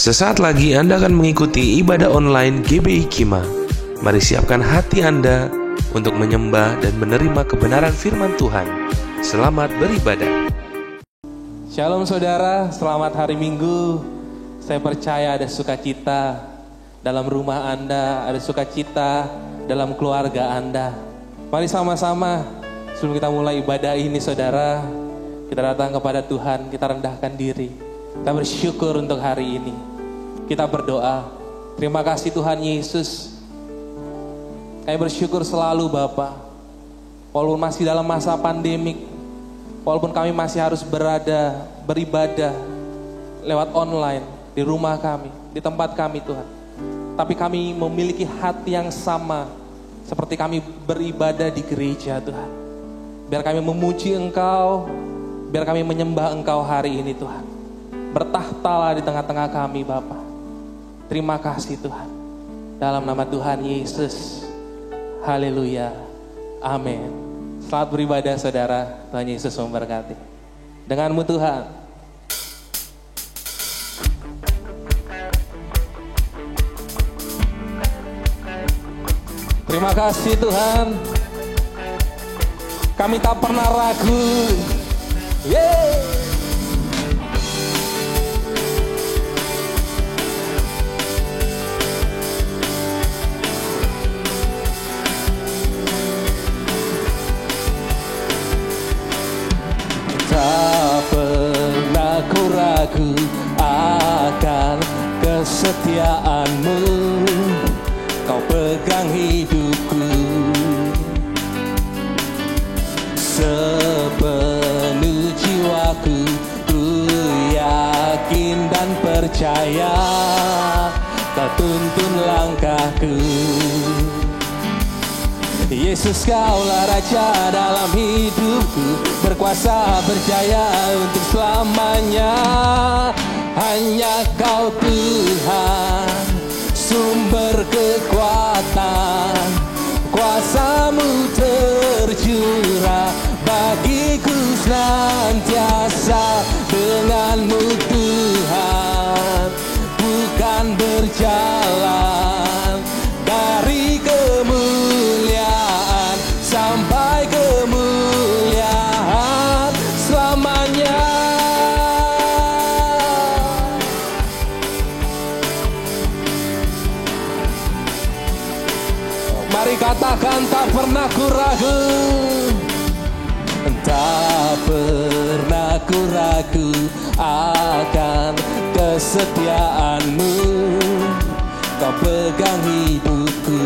Sesaat lagi Anda akan mengikuti ibadah online GBI Kima. Mari siapkan hati Anda untuk menyembah dan menerima kebenaran firman Tuhan. Selamat beribadah. Shalom saudara, selamat hari Minggu. Saya percaya ada sukacita dalam rumah Anda, ada sukacita dalam keluarga Anda. Mari sama-sama sebelum kita mulai ibadah ini saudara, kita datang kepada Tuhan, kita rendahkan diri. Kita bersyukur untuk hari ini. Kita berdoa. Terima kasih Tuhan Yesus. Kami bersyukur selalu Bapa. Walaupun masih dalam masa pandemik, walaupun kami masih harus beribadah lewat online di rumah kami, di tempat kami Tuhan. Tapi kami memiliki hati yang sama seperti kami beribadah di gereja Tuhan. Biar kami memuji Engkau, biar kami menyembah Engkau hari ini Tuhan. Bertahtalah di tengah-tengah kami Bapa. Terima kasih Tuhan. Dalam nama Tuhan Yesus. Haleluya. Amin. Selamat beribadah saudara. Tuhan Yesus memberkati. Denganmu Tuhan. Terima kasih Tuhan. Kami tak pernah ragu. Yeay. Tak pernah ku ragu akan kesetiaan-Mu. Kau pegang hidupku sepenuh jiwaku. Ku yakin dan percaya Kau tuntun langkahku. Yesus Kaulah Raja dalam hidupku, berkuasa berjaya untuk selamanya. Hanya Kau Tuhan, sumber kekuatan, kuasa-Mu tercurah bagiku senantiasa. Dengan-Mu Tuhan, bukan berjalan dari kemuliaan sampai kemuliaan selamanya. Mari katakan tak pernah ku ragu. Tak pernah ku ragu akan kesetiaan-Mu. Kau pegang hidupku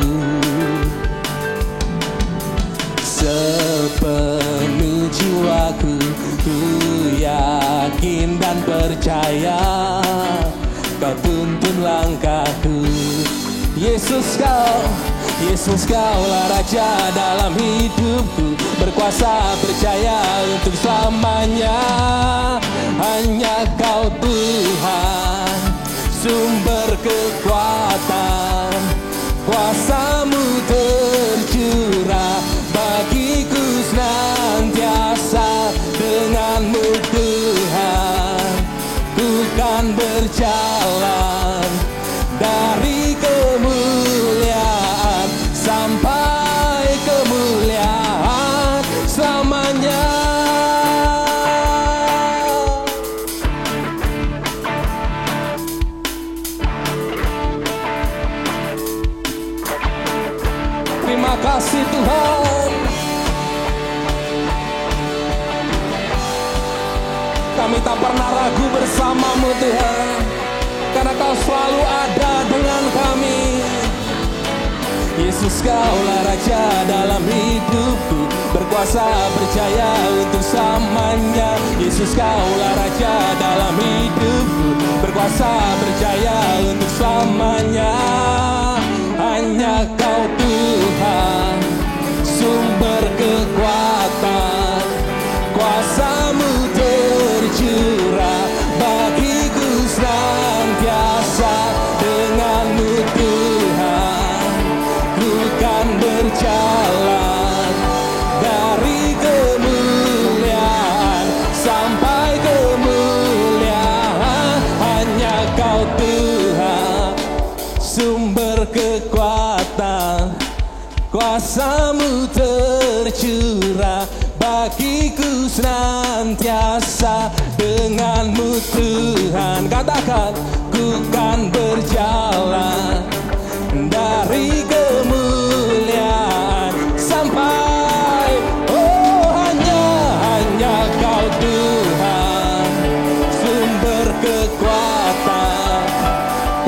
sepenuh jiwaku. Ku yakin dan percaya Kau tuntun langkahku. Yesus Kaulah Raja dalam hidupku, berkuasa berjaya untuk selamanya. Hanya Kau Tuhan, sumber kekuatan, kuasa-Mu tercurah bagiku senantiasa. Dengan-Mu Tuhan, ku kan berjalan dari kemuliaan sampai kemuliaan selamanya. Terima kasih Tuhan. Kami tak pernah ragu bersama-Mu Tuhan, karena Kau selalu ada dengan kami. Yesus Kaulah Raja dalam hidupku, berkuasa berjaya untuk selamanya. Yesus Kaulah Raja dalam hidupku, berkuasa berjaya untuk selamanya. Hanya Kau Tuhan, sumber kekuatan, kuasa-Mu tercurah bagiku senantiasa. Dengan-Mu Tuhan, ku kan berjalan dari kemuliaan sampai kemuliaan. Hanya Kau Tuhan, kuasa-Mu tercurah bagiku senantiasa. Dengan-Mu Tuhan, katakan, ku kan berjalan dari kemuliaan sampai hanya Kau Tuhan, sumber kekuatan.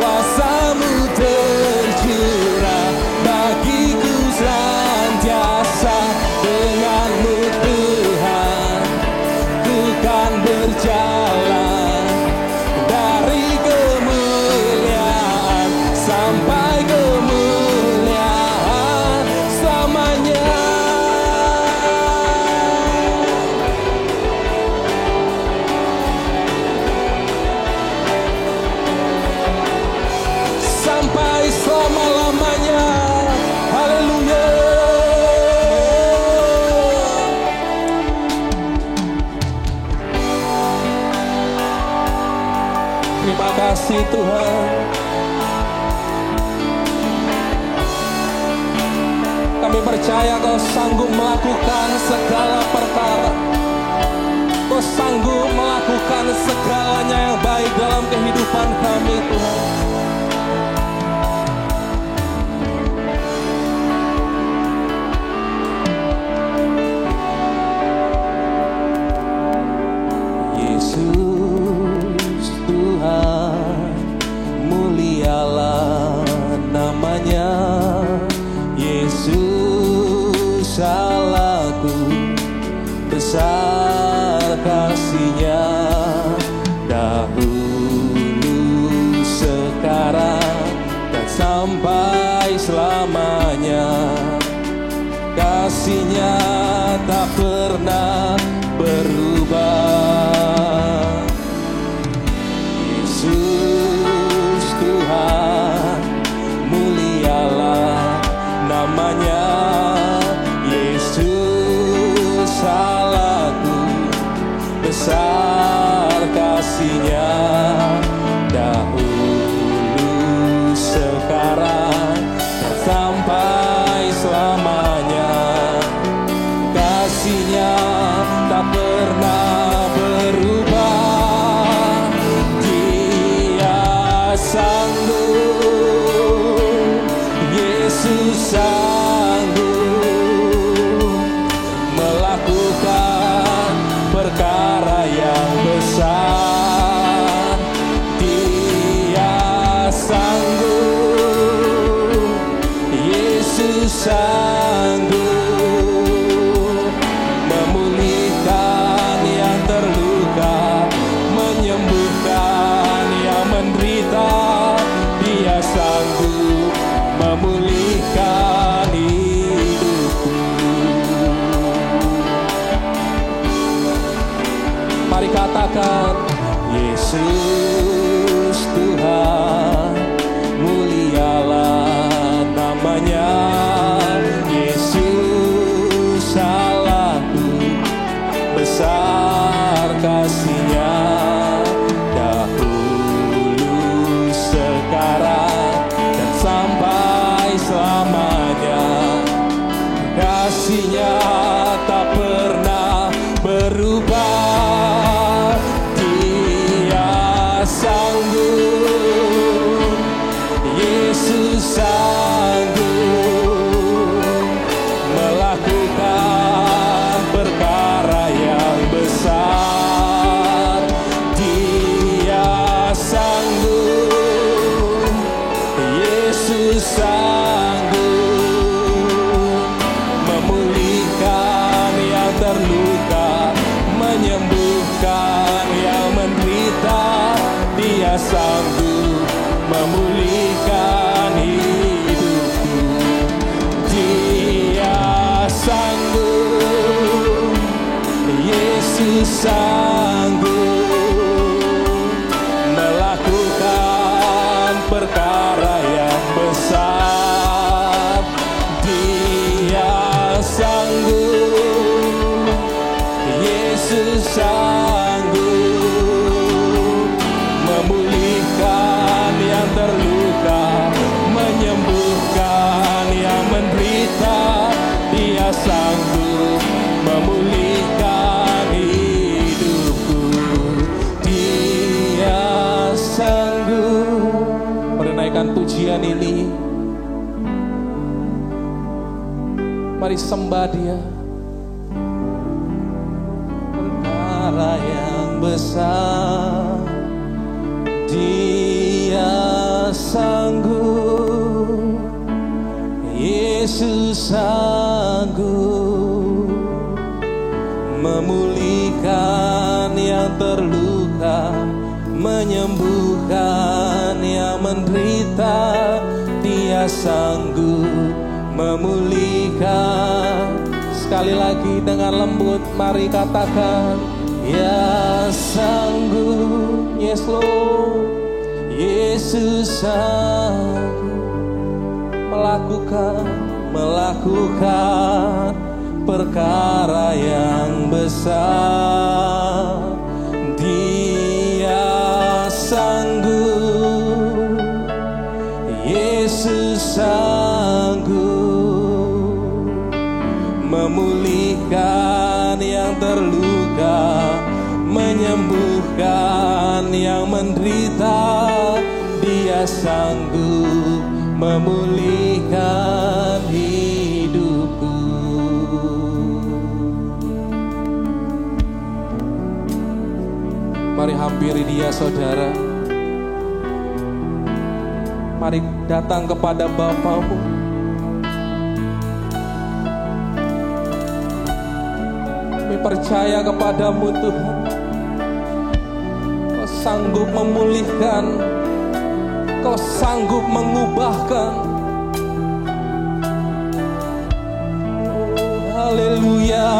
Kuasa-Mu tercurah bagiku senantiasa. Dengan-Mu Tuhan, ku kan berjalan dari kemuliaan sampai kemuliaan selamanya. Sampai selama-lamanya. Haleluya. Terima kasih Tuhan. Kami percaya Kau sanggup melakukan segala perkara. Kau sanggup melakukan segalanya yang baik dalam kehidupan kami Tuhan. Yesus Tuhan, mulialah namanya. Yesus Allahku, besar kasih-Nya. Dahulu, sekarang, dan sampai selamanya. Kasih-Nya tak pernah berubah. Yesus Tuhan, mulialah namanya. Yesus Allahku, besar kasih-Nya. Dahulu, sekarang, dan sampai selamanya. Kasih-Nya tak pernah berubah. Dia sanggup, Yesus sanggup melakukan perkara yang besar. Dia sanggup, Yesus sanggup memulihkan yang terluka, menyembuhkan yang menderita. Dia sanggup memulihkan hidupku. Mari katakan, Yesus Tuhan, mulialah namanya. Yesus Allahku, besar kasih-Nya. Dahulu, sekarang, dan sampai selamanya. Kasih-Nya tak pernah berubah. Dia sanggup, Yesus sanggup melakukan perkara yang besar. Dia sanggup, Yesus sanggup memulihkan yang terluka, menyembuhkan yang menderita. Dia sanggup memulihkan hidupku. Dia sanggup, Yesus sanggup melakukan perkara yang besar. Dia sanggup, Yesus sanggup memulihkan yang terluka, menyembuhkan yang menderita. Mari sembah Dia. Perkara yang besar Dia sanggup, Yesus sanggup memulihkan yang terluka, menyembuhkan yang menderita. Dia sanggup memulihkan. Sekali lagi dengan lembut mari katakan, Ya sanggup. Yes Lord, Yesus sanggup melakukan perkara yang besar. Dia sanggup, Yesus sanggup memulihkan yang terluka, menyembuhkan yang menderita. Dia sanggup memulihkan hidupku. Mari hampiri Dia saudara. Mari datang kepada Bapamu. Kami percaya kepadamu Tuhan. Kau sanggup memulihkan, Kau sanggup mengubahkan. Oh, haleluya,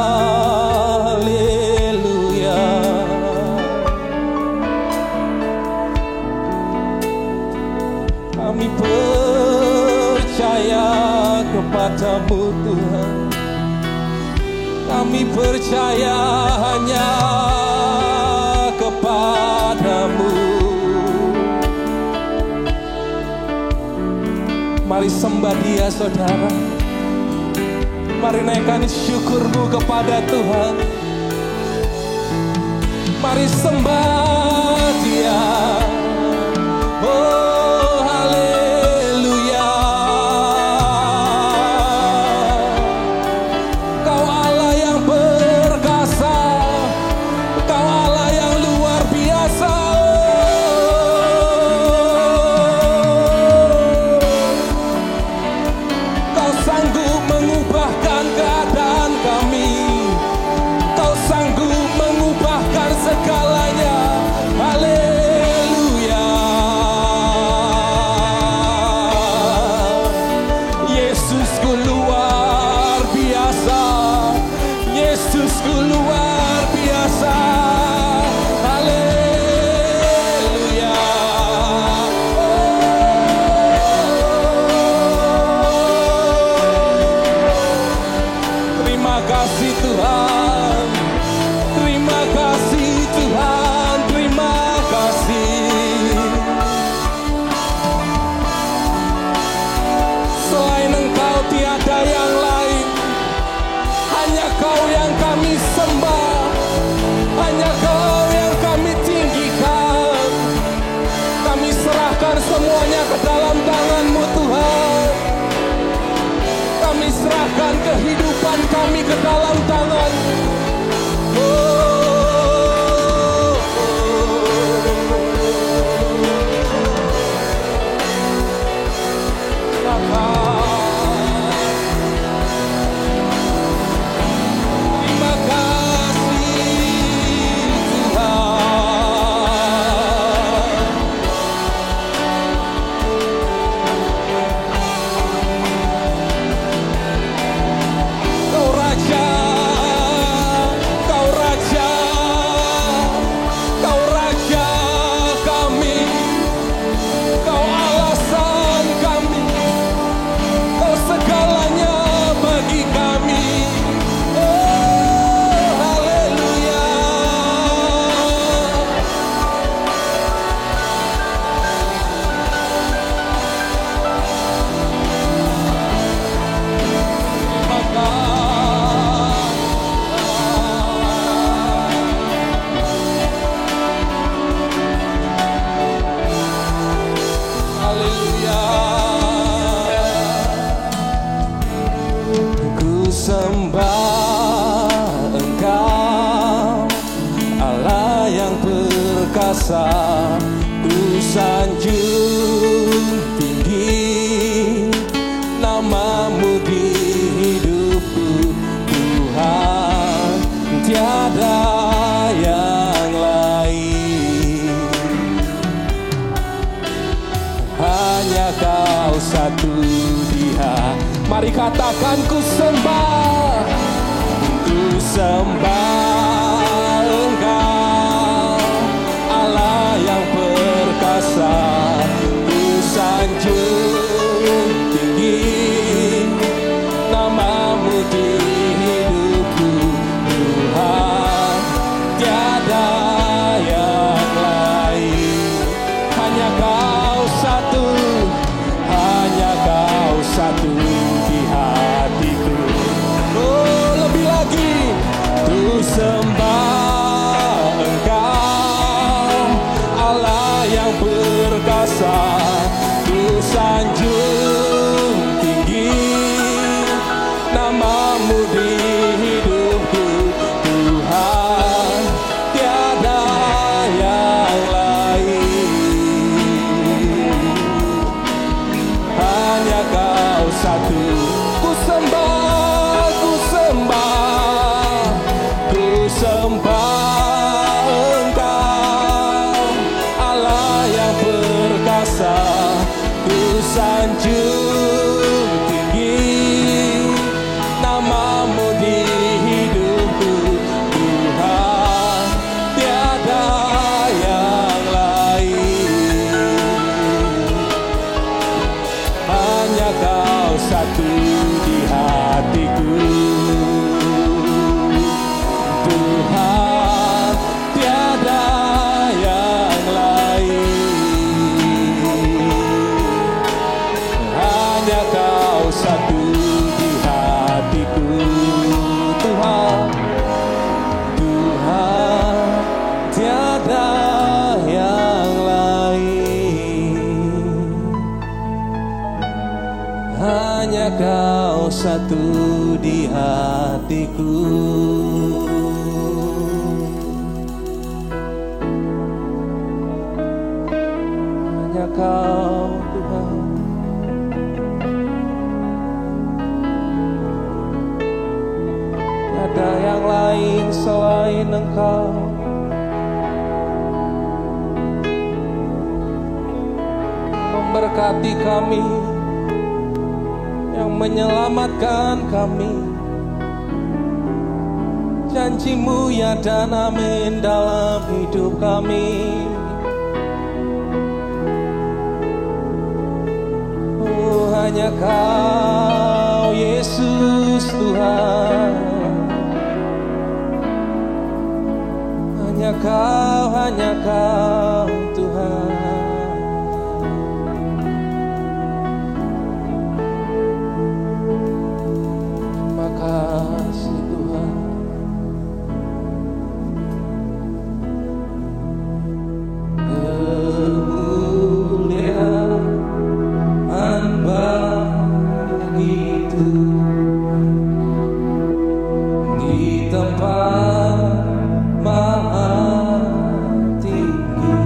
haleluya. Kami percaya kepadamu Tuhan. Kami percaya hanya kepadamu. Mari sembah Dia saudara. Mari naikkan syukurmu kepada Tuhan. Mari sembah Dia. Oh haleluya. Kau Allah yang perkasa, Kau Allah yang luar biasa. Sanggup mengubahkan keadaan kami, Kau sanggup mengubahkan segalanya. Haleluya. Yesusku luar biasa, Yesusku luar biasa. Haleluya. Terima kasih Tuhan, terima kasih Tuhan, terima kasih. Selain Engkau tiada yang lain, hanya Kau yang kami sembah, hanya Kau yang kami tinggikan. Kami serahkan semuanya ke dalam tangan-Mu Tuhan. Kami serahkan kehidupan kami ke dalam tangan. Terima kasih Tuhan. Kau Raja berkasa, ku sanjung tinggi namamu di hidupku Tuhan, tiada yang lain. Hanya Kau satu di hati. Mari katakan ku sembah Engkau, Allah yang perkasa, ku sanjung tinggi namamu di hidupku Tuhan, tiada yang lain. Hanya Kau satu, hanya Kau satu di hatiku. Oh, lebih lagi, ku sembah Engkau, Allah yang perkasa, ku sanjung tinggi namamu di hidupku Tuhan, tiada yang lain. Hanya Kau satu, ku sembah, ku sembah, ku sembah Engkau, Allah yang perkasa, ku sanjung tinggi namamu di hidupku Tuhan, tiada yang lain. Hanya Kau satu di hatiku Tuhan, tiada yang lain. Hanya Kau satu di hatiku Tuhan, Tuhan, tiada yang lain. Hanya Kau satu di hatiku. Hanya Kau Tuhan. Tiada yang lain selain Engkau. Memberkati kami, yang menyelamatkan kami. Janji-Mu ya dan amin dalam hidup kami. Oh, hanya Kau Yesus Tuhan, hanya Kau Tuhan. Terima kasih Tuhan. Kemuliaan bagitu di tempat maha tinggi.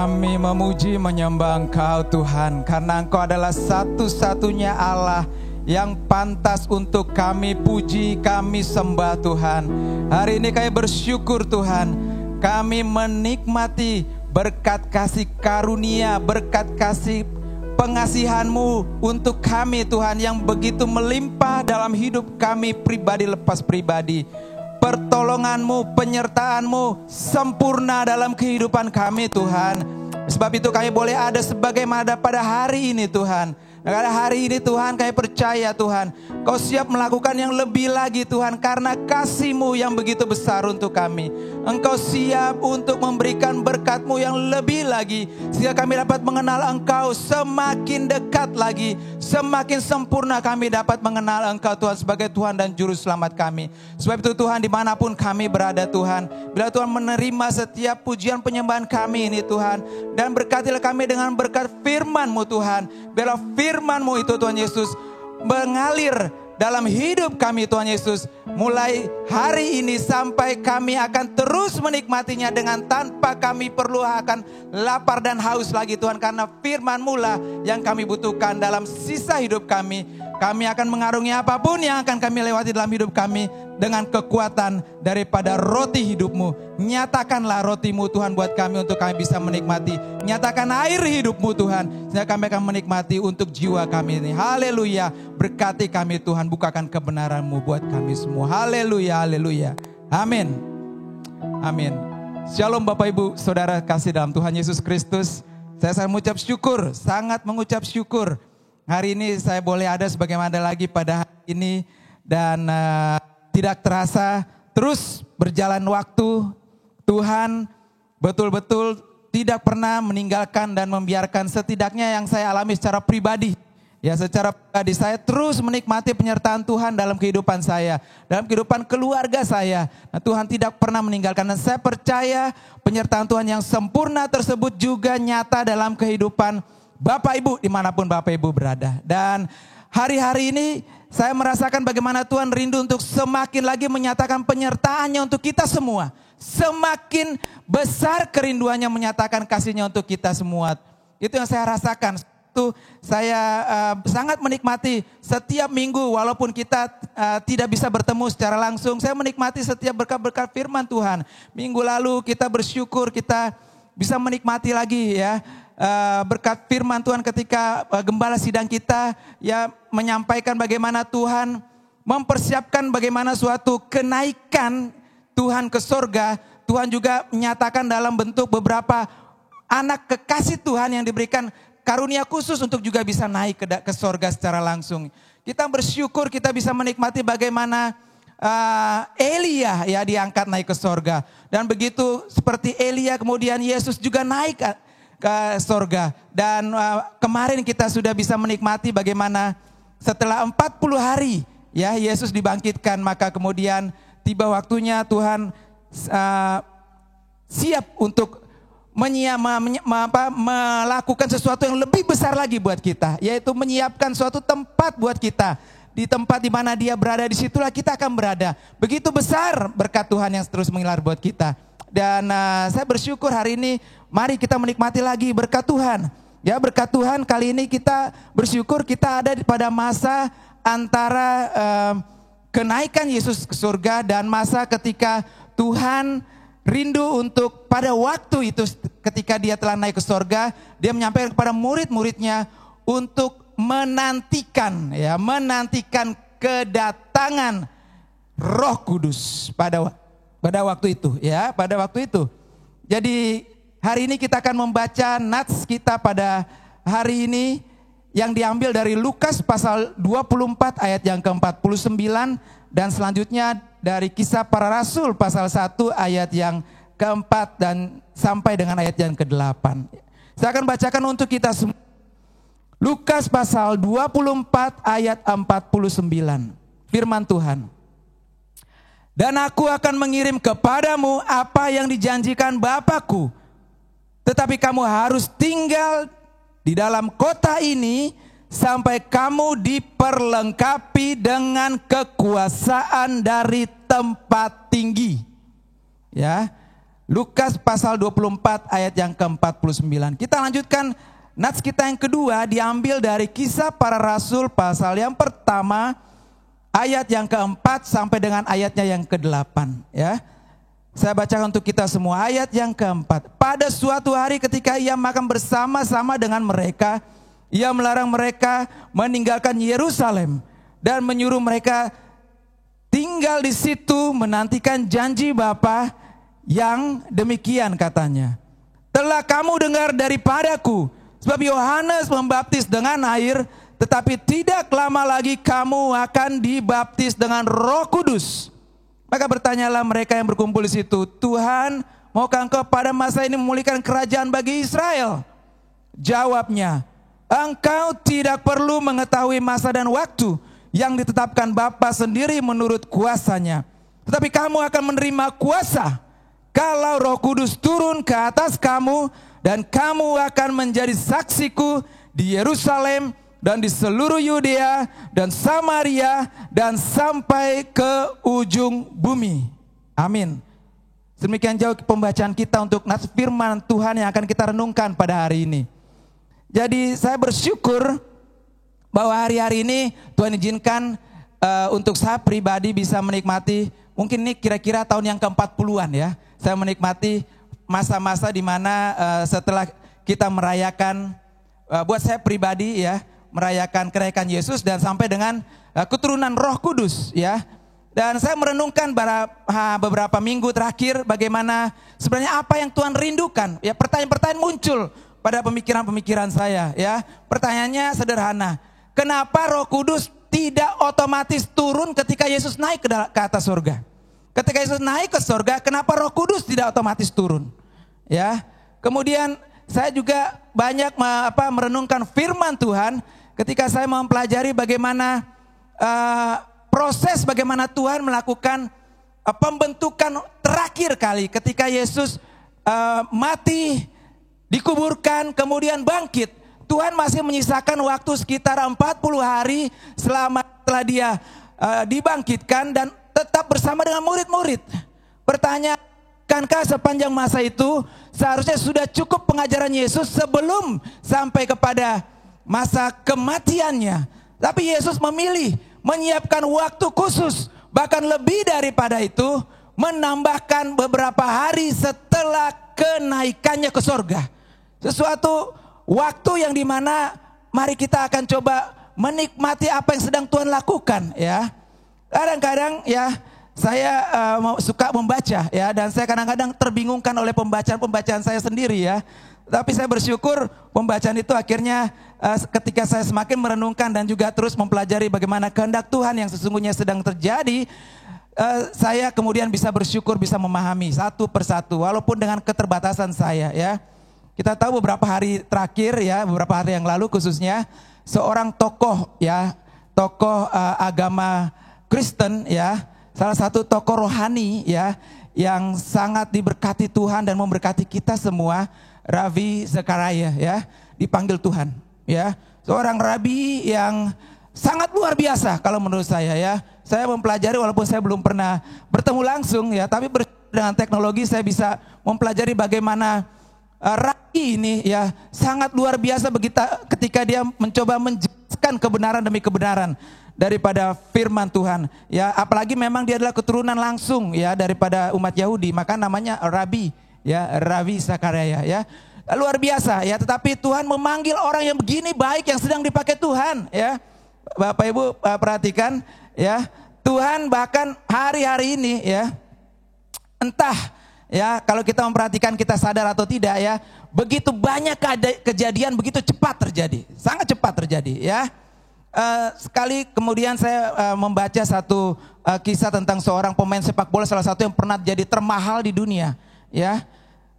Kami memuji menyembah Engkau Tuhan, karena Engkau adalah satu-satunya Allah yang pantas untuk kami puji, kami sembah Tuhan. Hari ini kami bersyukur Tuhan, kami menikmati berkat kasih karunia, berkat kasih pengasihan-Mu untuk kami Tuhan, yang begitu melimpah dalam hidup kami pribadi lepas pribadi. Pertolongan-Mu, penyertaan-Mu sempurna dalam kehidupan kami Tuhan. Sebab itu kami boleh ada sebagaimana pada hari ini Tuhan. Pada hari ini Tuhan, kami percaya Tuhan, Kau siap melakukan yang lebih lagi Tuhan, karena kasih-Mu yang begitu besar untuk kami. Engkau siap untuk memberikan berkat-Mu yang lebih lagi, sehingga kami dapat mengenal Engkau semakin dekat lagi. Semakin sempurna kami dapat mengenal Engkau Tuhan sebagai Tuhan dan Juru Selamat kami. Sebab itu Tuhan, dimanapun kami berada Tuhan, bila Tuhan menerima setiap pujian penyembahan kami ini Tuhan, dan berkatilah kami dengan berkat firman-Mu Tuhan. Bila firman-Mu itu Tuhan Yesus mengalir dalam hidup kami Tuhan Yesus, mulai hari ini sampai kami akan terus menikmatinya dengan tanpa kami perlu akan lapar dan haus lagi Tuhan, karena firman-Mu lah yang kami butuhkan dalam sisa hidup kami. Kami akan mengarungi apapun yang akan kami lewati dalam hidup kami dengan kekuatan daripada roti hidup-Mu. Nyatakanlah roti-Mu Tuhan buat kami untuk kami bisa menikmati. Nyatakan air hidup-Mu Tuhan, sehingga kami akan menikmati untuk jiwa kami ini. Haleluya. Berkati kami Tuhan, bukakan kebenaran-Mu buat kami semua. Haleluya, haleluya. Amin. Amin. Shalom Bapak Ibu, Saudara kasih dalam Tuhan Yesus Kristus. Saya mengucap syukur, sangat mengucap syukur. Hari ini saya boleh ada sebagaimana lagi pada hari ini, dan tidak terasa terus berjalan waktu. Tuhan betul-betul tidak pernah meninggalkan dan membiarkan, setidaknya yang saya alami secara pribadi. Ya, secara pribadi saya terus menikmati penyertaan Tuhan dalam kehidupan saya, dalam kehidupan keluarga saya. Nah, Tuhan tidak pernah meninggalkan, dan saya percaya penyertaan Tuhan yang sempurna tersebut juga nyata dalam kehidupan Bapak Ibu dimanapun Bapak Ibu berada. Dan hari-hari ini saya merasakan bagaimana Tuhan rindu untuk semakin lagi menyatakan penyertaannya untuk kita semua. Semakin besar kerinduannya menyatakan kasihnya untuk kita semua. Itu yang saya rasakan. Itu saya sangat menikmati setiap minggu, walaupun kita tidak bisa bertemu secara langsung. Saya menikmati setiap berkat-berkat firman Tuhan. Minggu lalu kita bersyukur kita bisa menikmati lagi ya. Berkat firman Tuhan ketika gembala sidang kita ya menyampaikan bagaimana Tuhan mempersiapkan bagaimana suatu kenaikan Tuhan ke sorga. Tuhan juga menyatakan dalam bentuk beberapa anak kekasih Tuhan yang diberikan karunia khusus untuk juga bisa naik ke sorga secara langsung. Kita bersyukur kita bisa menikmati bagaimana Elia ya diangkat naik ke sorga. Dan begitu seperti Elia kemudian Yesus juga naik ke sorga. Dan kemarin kita sudah bisa menikmati bagaimana setelah 40 hari ya Yesus dibangkitkan, maka kemudian tiba waktunya Tuhan siap untuk melakukan sesuatu yang lebih besar lagi buat kita, yaitu menyiapkan suatu tempat buat kita. Di tempat di mana Dia berada, disitulah kita akan berada. Begitu besar berkat Tuhan yang terus mengalir buat kita. Dan saya bersyukur hari ini, mari kita menikmati lagi berkat Tuhan. Ya, berkat Tuhan kali ini kita bersyukur kita ada pada masa antara kenaikan Yesus ke surga dan masa ketika Tuhan rindu untuk pada waktu itu ketika Dia telah naik ke surga, Dia menyampaikan kepada murid-muridnya untuk menantikan kedatangan Roh Kudus pada waktu itu ya, pada waktu itu. Jadi hari ini kita akan membaca nats kita pada hari ini yang diambil dari Lukas pasal 24 ayat yang ke-49 dan selanjutnya dari Kisah Para Rasul pasal 1 ayat yang ke-4 dan sampai dengan ayat yang ke-8. Saya akan bacakan untuk kita semua. Lukas pasal 24 ayat 49. Firman Tuhan. Dan aku akan mengirim kepadamu apa yang dijanjikan Bapakku. Tetapi kamu harus tinggal di dalam kota ini sampai kamu diperlengkapi dengan kekuasaan dari tempat tinggi. Ya. Lukas pasal 24 ayat yang ke-49. Kita lanjutkan nats kita yang kedua diambil dari Kisah Para Rasul pasal yang pertama ayat yang ke-4 sampai dengan ayatnya yang ke-8 ya. Saya bacakan untuk kita semua ayat yang ke-4. Pada suatu hari ketika ia makan bersama-sama dengan mereka, ia melarang mereka meninggalkan Yerusalem dan menyuruh mereka tinggal di situ menantikan janji Bapa yang demikian katanya. Telah kamu dengar daripadaku, sebab Yohanes membaptis dengan air, tetapi tidak lama lagi kamu akan dibaptis dengan Roh Kudus. Maka bertanyalah mereka yang berkumpul di situ, Tuhan, maukah Engkau pada masa ini memulihkan kerajaan bagi Israel? Jawabnya, Engkau tidak perlu mengetahui masa dan waktu yang ditetapkan Bapa sendiri menurut kuasanya. Tetapi kamu akan menerima kuasa kalau Roh Kudus turun ke atas kamu, dan kamu akan menjadi saksiku di Yerusalem dan di seluruh Yudea dan Samaria dan sampai ke ujung bumi. Amin. Demikian jauh pembacaan kita untuk nats firman Tuhan yang akan kita renungkan pada hari ini. Jadi saya bersyukur bahwa hari-hari ini Tuhan izinkan untuk saya pribadi bisa menikmati, mungkin ini kira-kira tahun yang ke-40-an ya. Saya menikmati masa-masa di mana setelah kita merayakan, buat saya pribadi ya, merayakan kenaikan Yesus dan sampai dengan keturunan Roh Kudus ya. Dan saya merenungkan beberapa minggu terakhir bagaimana sebenarnya apa yang Tuhan rindukan. Ya, pertanyaan-pertanyaan muncul pada pemikiran-pemikiran saya ya. Pertanyaannya sederhana. Kenapa Roh Kudus tidak otomatis turun ketika Yesus naik ke atas surga? Ketika Yesus naik ke surga, kenapa Roh Kudus tidak otomatis turun? Ya. Kemudian saya juga banyak merenungkan firman Tuhan ketika saya mempelajari bagaimana proses bagaimana Tuhan melakukan pembentukan terakhir kali ketika Yesus mati, dikuburkan, kemudian bangkit. Tuhan masih menyisakan waktu sekitar 40 hari setelah dia dibangkitkan dan tetap bersama dengan murid-murid. Pertanyaan, akankah sepanjang masa itu seharusnya sudah cukup pengajaran Yesus sebelum sampai kepada masa kematiannya. Tapi Yesus memilih menyiapkan waktu khusus, bahkan lebih daripada itu, menambahkan beberapa hari setelah kenaikannya ke surga. Sesuatu waktu yang dimana mari kita akan coba menikmati apa yang sedang Tuhan lakukan ya. Kadang-kadang ya saya suka membaca ya, dan saya kadang-kadang terbingungkan oleh pembacaan saya sendiri ya. Tapi saya bersyukur pembacaan itu akhirnya ketika saya semakin merenungkan dan juga terus mempelajari bagaimana kehendak Tuhan yang sesungguhnya sedang terjadi, saya kemudian bisa bersyukur, bisa memahami satu persatu walaupun dengan keterbatasan saya ya. Kita tahu beberapa hari terakhir ya, beberapa hari yang lalu khususnya seorang tokoh ya, tokoh agama Kristen ya, salah satu tokoh rohani ya yang sangat diberkati Tuhan dan memberkati kita semua, Ravi Zachariah ya, dipanggil Tuhan ya. Seorang rabi yang sangat luar biasa kalau menurut saya ya. Saya mempelajari walaupun saya belum pernah bertemu langsung ya, tapi dengan teknologi saya bisa mempelajari bagaimana rabi ini ya sangat luar biasa ketika dia mencoba menjelaskan kebenaran demi kebenaran daripada firman Tuhan ya, apalagi memang dia adalah keturunan langsung ya daripada umat Yahudi, maka namanya Rabi ya, Ravi Zachariah ya, luar biasa ya. Tetapi Tuhan memanggil orang yang begini baik yang sedang dipakai Tuhan ya. Bapak Ibu perhatikan ya, Tuhan bahkan hari-hari ini ya, entah ya kalau kita memperhatikan kita sadar atau tidak ya, begitu banyak kejadian begitu cepat terjadi, sangat cepat terjadi ya. Sekali kemudian saya membaca satu kisah tentang seorang pemain sepak bola, salah satu yang pernah jadi termahal di dunia ya.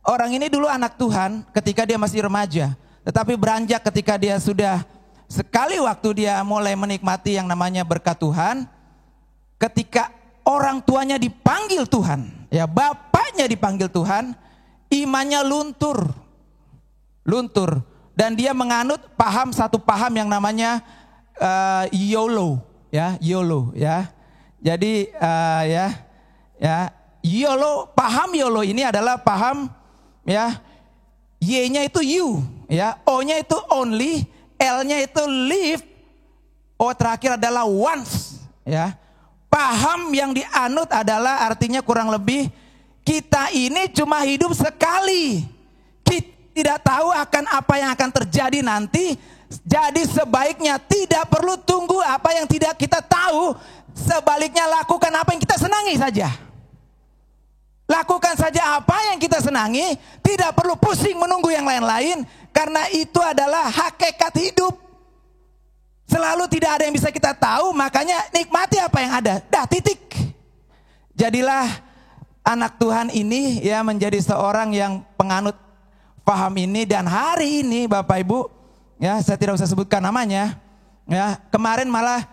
Orang ini dulu anak Tuhan ketika dia masih remaja, tetapi beranjak ketika dia sudah sekali waktu dia mulai menikmati yang namanya berkat Tuhan, ketika orang tuanya dipanggil Tuhan ya, bapaknya dipanggil Tuhan, imannya luntur dan dia menganut satu paham yang namanya YOLO ya. Jadi YOLO, paham YOLO ini adalah paham ya. Y-nya itu you, ya. O-nya itu only, L-nya itu live, O terakhir adalah once, ya. Paham yang dianut adalah artinya kurang lebih kita ini cuma hidup sekali. Kita tidak tahu akan apa yang akan terjadi nanti. Jadi sebaiknya tidak perlu tunggu apa yang tidak kita tahu. Sebaliknya lakukan apa yang kita senangi saja. Lakukan saja apa yang kita senangi. Tidak perlu pusing menunggu yang lain-lain. Karena itu adalah hakikat hidup. Selalu tidak ada yang bisa kita tahu. Makanya nikmati apa yang ada. Dah, titik. Jadilah anak Tuhan ini ya menjadi seorang yang penganut paham ini. Dan hari ini Bapak Ibu, ya saya tidak usah sebutkan namanya. Ya, kemarin malah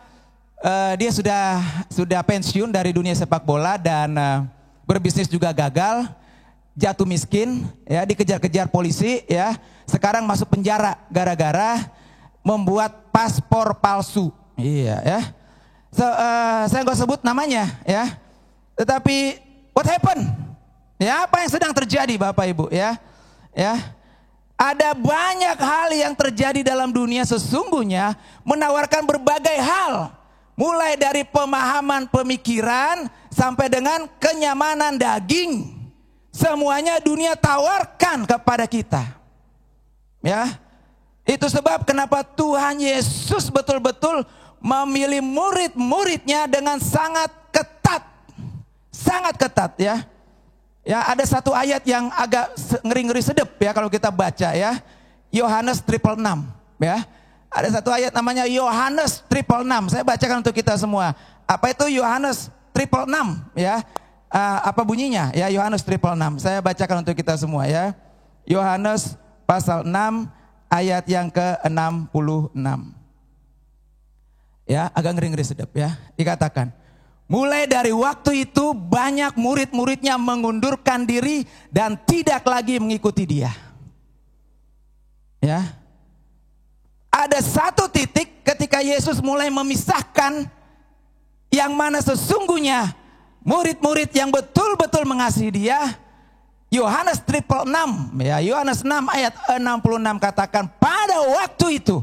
dia sudah pensiun dari dunia sepak bola dan berbisnis juga gagal, jatuh miskin, ya dikejar-kejar polisi, ya sekarang masuk penjara gara-gara membuat paspor palsu. Iya ya. Saya nggak sebut namanya, ya. Tetapi what happened? Ya, apa yang sedang terjadi Bapak Ibu, ya? Ya. Ada banyak hal yang terjadi dalam dunia sesungguhnya menawarkan berbagai hal. Mulai dari pemahaman pemikiran sampai dengan kenyamanan daging. Semuanya dunia tawarkan kepada kita. Ya. Itu sebab kenapa Tuhan Yesus betul-betul memilih murid-muridnya dengan sangat ketat. Sangat ketat ya. Ya, ada satu ayat yang agak ngeri-ngeri sedep ya kalau kita baca ya. Yohanes 666 ya. Ada satu ayat namanya Yohanes 666. Saya bacakan untuk kita semua. Apa itu Yohanes 666 ya? Apa bunyinya? Ya, Yohanes 666. Saya bacakan untuk kita semua ya. Yohanes pasal 6 ayat yang ke-66. Ya, agak ngeri-ngeri sedep ya. Dikatakan, mulai dari waktu itu banyak murid-muridnya mengundurkan diri dan tidak lagi mengikuti dia. Ya. Ada satu titik ketika Yesus mulai memisahkan yang mana sesungguhnya murid-murid yang betul-betul mengasihi dia. Yohanes 666, ya Yohanes 6 ayat 66 katakan pada waktu itu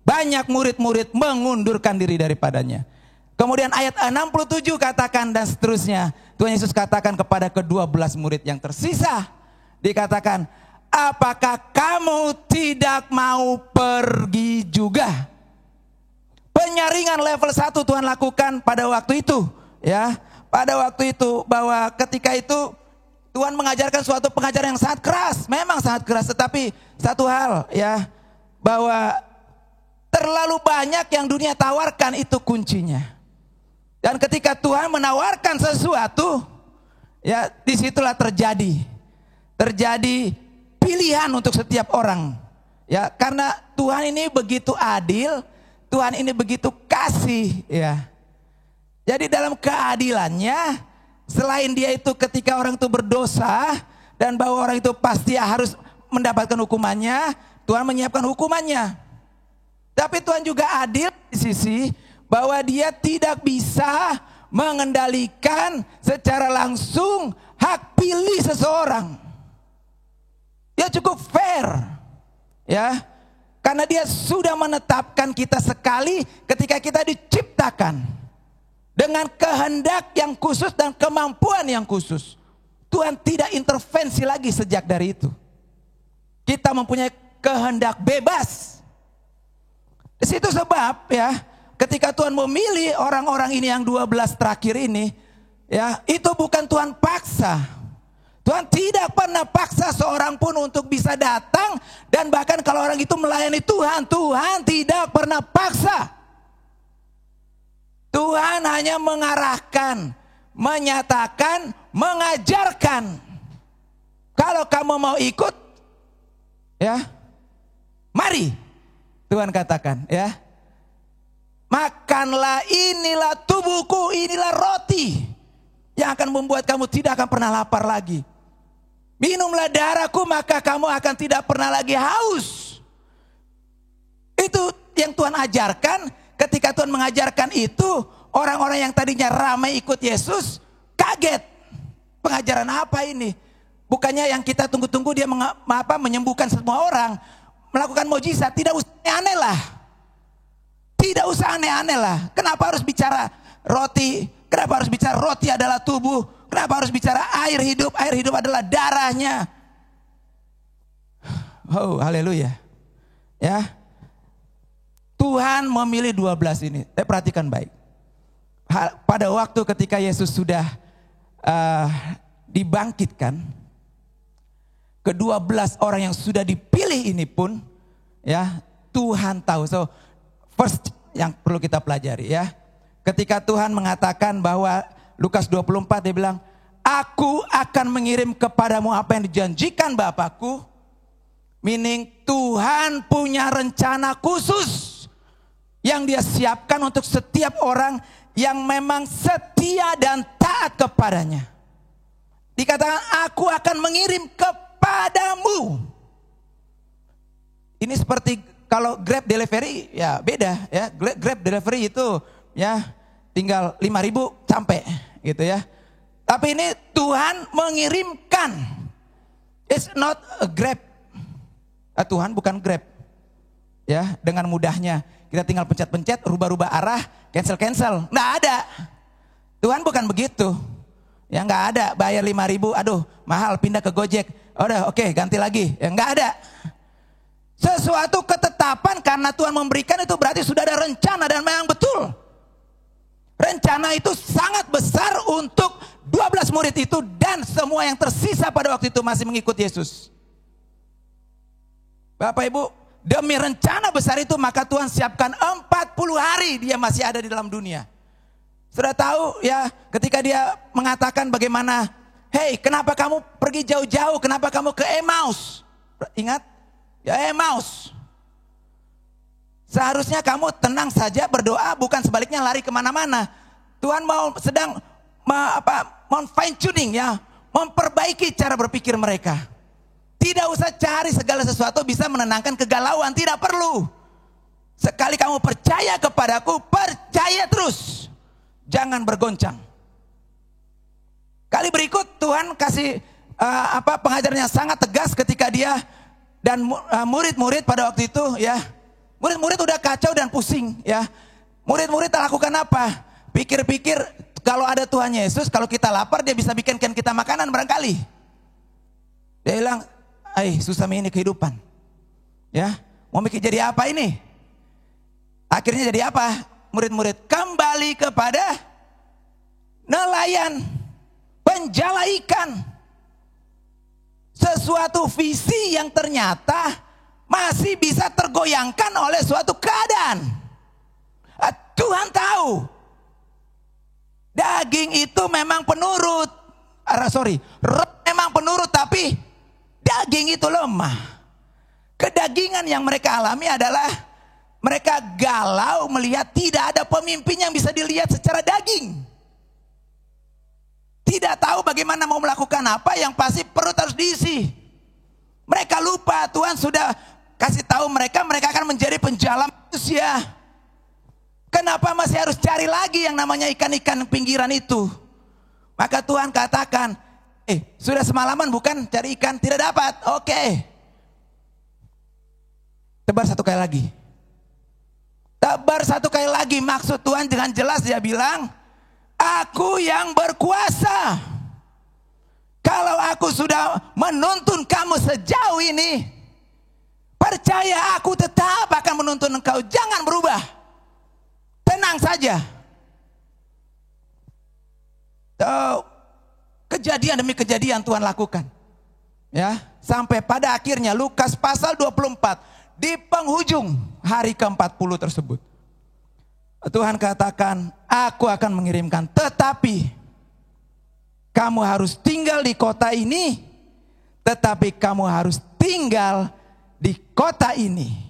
banyak murid-murid mengundurkan diri daripadanya. Kemudian ayat 67 katakan dan seterusnya. Tuhan Yesus katakan kepada ke-12 murid yang tersisa. Dikatakan, apakah kamu tidak mau pergi juga? Penyaringan level 1 Tuhan lakukan pada waktu itu. Ya, pada waktu itu bahwa ketika itu Tuhan mengajarkan suatu pengajaran yang sangat keras. Memang sangat keras, tetapi satu hal ya. Bahwa terlalu banyak yang dunia tawarkan itu kuncinya. Dan ketika Tuhan menawarkan sesuatu, ya disitulah terjadi pilihan untuk setiap orang. Ya, karena Tuhan ini begitu adil, Tuhan ini begitu kasih, ya. Jadi dalam keadilannya, selain dia itu ketika orang itu berdosa dan bahwa orang itu pasti harus mendapatkan hukumannya, Tuhan menyiapkan hukumannya. Tapi Tuhan juga adil di sisi bahwa dia tidak bisa mengendalikan secara langsung hak pilih seseorang. Dia cukup fair, ya, karena dia sudah menetapkan kita sekali ketika kita diciptakan dengan kehendak yang khusus dan kemampuan yang khusus. Tuhan tidak intervensi lagi sejak dari itu. Kita mempunyai kehendak bebas. Di situ sebab ya, ketika Tuhan memilih orang-orang ini yang 12 terakhir ini, ya, itu bukan Tuhan paksa. Tuhan tidak pernah paksa seorang pun untuk bisa datang, dan bahkan kalau orang itu melayani Tuhan, Tuhan tidak pernah paksa. Tuhan hanya mengarahkan, menyatakan, mengajarkan. Kalau kamu mau ikut, ya, mari. Tuhan katakan, ya. Makanlah, inilah tubuhku, inilah roti yang akan membuat kamu tidak akan pernah lapar lagi. Minumlah darahku, maka kamu akan tidak pernah lagi haus. Itu yang Tuhan ajarkan. Ketika Tuhan mengajarkan itu, orang-orang yang tadinya ramai ikut Yesus kaget. pengajaran apa ini? Bukannya yang kita tunggu-tunggu dia menyembuhkan semua orang, melakukan mukjizat, tidak usah aneh-aneh lah. Tidak usah aneh-aneh lah. Kenapa harus bicara roti? Kenapa harus bicara roti adalah tubuh? Kenapa harus bicara air hidup? Air hidup adalah darahnya. Oh, haleluya. Ya. Tuhan memilih 12 ini. Perhatikan baik. Pada waktu ketika Yesus sudah dibangkitkan, ke-12 orang yang sudah dipilih ini pun, ya, Tuhan tahu. So, first yang perlu kita pelajari, ya. Ketika Tuhan mengatakan bahwa Lukas 24 dia bilang, aku akan mengirim kepadamu apa yang dijanjikan Bapakku. Meaning Tuhan punya rencana khusus yang dia siapkan untuk setiap orang yang memang setia dan taat kepadanya. Dikatakan aku akan mengirim kepadamu. Ini seperti kalau Grab delivery ya beda ya. Grab delivery itu ya tinggal 5.000 sampai gitu ya. Tapi ini Tuhan mengirimkan. It's not a Grab. Tuhan bukan Grab. Ya, dengan mudahnya kita tinggal pencet-pencet, rubah-rubah arah, cancel-cancel. Nggak ada. Tuhan bukan begitu. Ya nggak ada, bayar 5.000, aduh mahal, pindah ke Gojek. Udah oke, ganti lagi. Ya nggak ada. Sesuatu ketetapan karena Tuhan memberikan itu berarti sudah ada rencana dan memang betul. Rencana itu sangat besar untuk 12 murid itu dan semua yang tersisa pada waktu itu masih mengikut Yesus. Bapak Ibu, demi rencana besar itu maka Tuhan siapkan 40 hari dia masih ada di dalam dunia. Sudah tahu ya ketika dia mengatakan bagaimana, hey kenapa kamu pergi jauh-jauh, kenapa kamu ke Emmaus? Ingat? Ya Emmaus. Seharusnya kamu tenang saja berdoa, bukan sebaliknya lari kemana-mana. Tuhan mau sedang fine tuning ya, memperbaiki cara berpikir mereka. Tidak usah cari segala sesuatu bisa menenangkan kegalauan, tidak perlu. Sekali kamu percaya kepadaku, percaya terus. Jangan bergoncang. Kali berikut Tuhan kasih pengajarannya sangat tegas ketika dia dan murid-murid pada waktu itu ya. Murid-murid udah kacau dan pusing ya. Murid-murid lakukan apa? Pikir-pikir kalau ada Tuhan Yesus, kalau kita lapar dia bisa bikinkan kita makanan barangkali. Dia bilang, susah ini kehidupan. Ya, mau mikir jadi apa ini? Akhirnya jadi apa? Murid-murid kembali kepada nelayan, penjala ikan. Sesuatu visi yang ternyata masih bisa tergoyangkan oleh suatu keadaan. Tuhan tahu. Daging itu memang penurut. Memang penurut tapi daging itu lemah. Kedagingan yang mereka alami adalah mereka galau melihat tidak ada pemimpin yang bisa dilihat secara daging. Tidak tahu bagaimana mau melakukan apa, yang pasti perut harus diisi. Mereka lupa Tuhan sudah kasih tahu mereka akan menjadi penjala manusia. Kenapa masih harus cari lagi yang namanya ikan-ikan pinggiran itu? Maka Tuhan katakan, sudah semalaman bukan cari ikan, tidak dapat. Oke. Tebar satu kali lagi. Tebar satu kali lagi, maksud Tuhan dengan jelas dia bilang, aku yang berkuasa. Kalau aku sudah menuntun kamu sejauh ini, percaya aku tetap akan menuntun engkau. Jangan berubah. Tenang saja. Kejadian demi kejadian Tuhan lakukan. Ya, sampai pada akhirnya Lukas pasal 24 di penghujung hari ke-40 tersebut. Tuhan katakan, aku akan mengirimkan, tetapi kamu harus tinggal di kota ini, tetapi kamu harus tinggal di kota ini.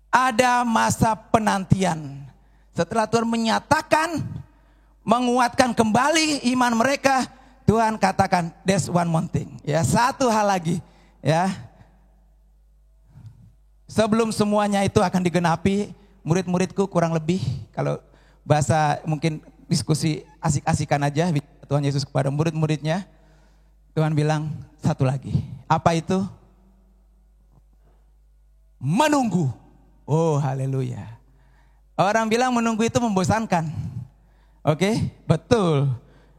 Ada masa penantian. Setelah Tuhan menyatakan, menguatkan kembali iman mereka, Tuhan katakan, there's one more thing. Ya, satu hal lagi. Ya, sebelum semuanya itu akan digenapi, murid-muridku kurang lebih, kalau bahasa mungkin diskusi asik-asikan aja, Tuhan Yesus kepada murid-muridnya. Tuhan bilang satu lagi. Apa itu? Menunggu. Oh haleluya. Orang bilang menunggu itu membosankan. Oke, betul.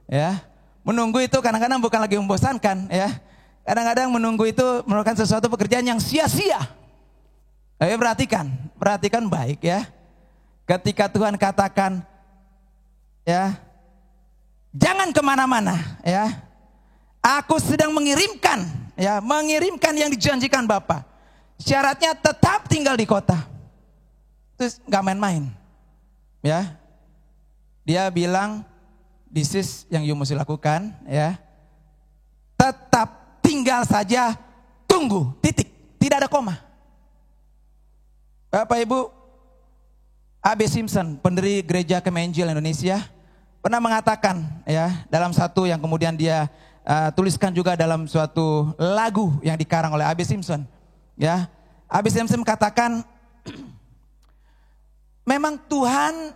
Ya, menunggu itu kadang-kadang bukan lagi membosankan. Ya, kadang-kadang menunggu itu merupakan sesuatu pekerjaan yang sia-sia. Tapi perhatikan baik ya. Ketika Tuhan katakan, ya, jangan kemana-mana, ya. Aku sedang mengirimkan yang dijanjikan Bapa. Syaratnya tetap tinggal di kota. Terus gak main-main. Ya. Dia bilang, this is yang you mesti lakukan. Ya. Tetap tinggal saja, tunggu, titik. Tidak ada koma. Bapak Ibu, A.B. Simpson, pendiri Gereja Kemenjil Indonesia, pernah mengatakan ya dalam satu yang kemudian dia tuliskan juga dalam suatu lagu yang dikarang oleh A.B. Simpson. Ya, A.B. Simpson katakan, memang Tuhan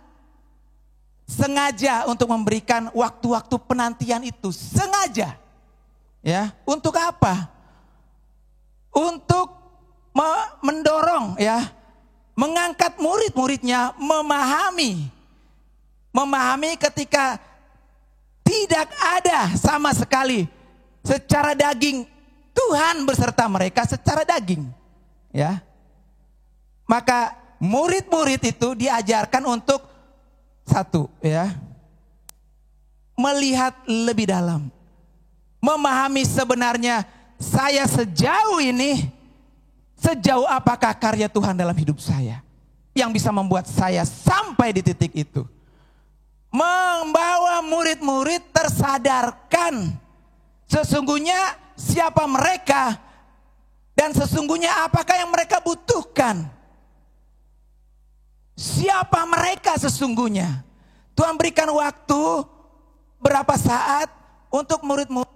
sengaja untuk memberikan waktu-waktu penantian itu, sengaja. Ya, untuk apa? Untuk mendorong ya, mengangkat murid-muridnya memahami ketika tidak ada sama sekali secara daging Tuhan beserta mereka secara daging, ya. Maka murid-murid itu diajarkan untuk satu, ya, melihat lebih dalam, memahami sebenarnya saya sejauh ini, sejauh apakah karya Tuhan dalam hidup saya yang bisa membuat saya sampai di titik itu. Membawa murid-murid tersadarkan sesungguhnya siapa mereka dan sesungguhnya apakah yang mereka butuhkan. Siapa mereka sesungguhnya. Tuhan berikan waktu berapa saat untuk murid-murid.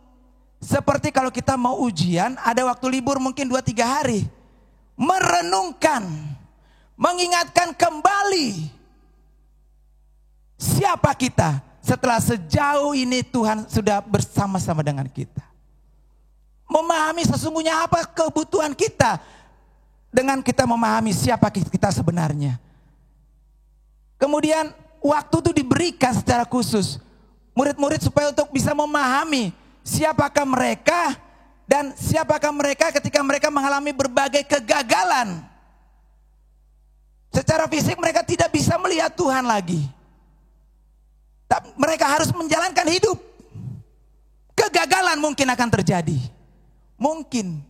Seperti kalau kita mau ujian, ada waktu libur mungkin 2-3 hari. Merenungkan, mengingatkan kembali siapa kita setelah sejauh ini Tuhan sudah bersama-sama dengan kita. Memahami sesungguhnya apa kebutuhan kita dengan kita memahami siapa kita sebenarnya. Kemudian waktu itu diberikan secara khusus murid-murid supaya untuk bisa memahami siapakah mereka dan siapakah mereka ketika mereka mengalami berbagai kegagalan. Secara fisik mereka tidak bisa melihat Tuhan lagi. Tapi mereka harus menjalankan hidup. Kegagalan mungkin akan terjadi. Mungkin.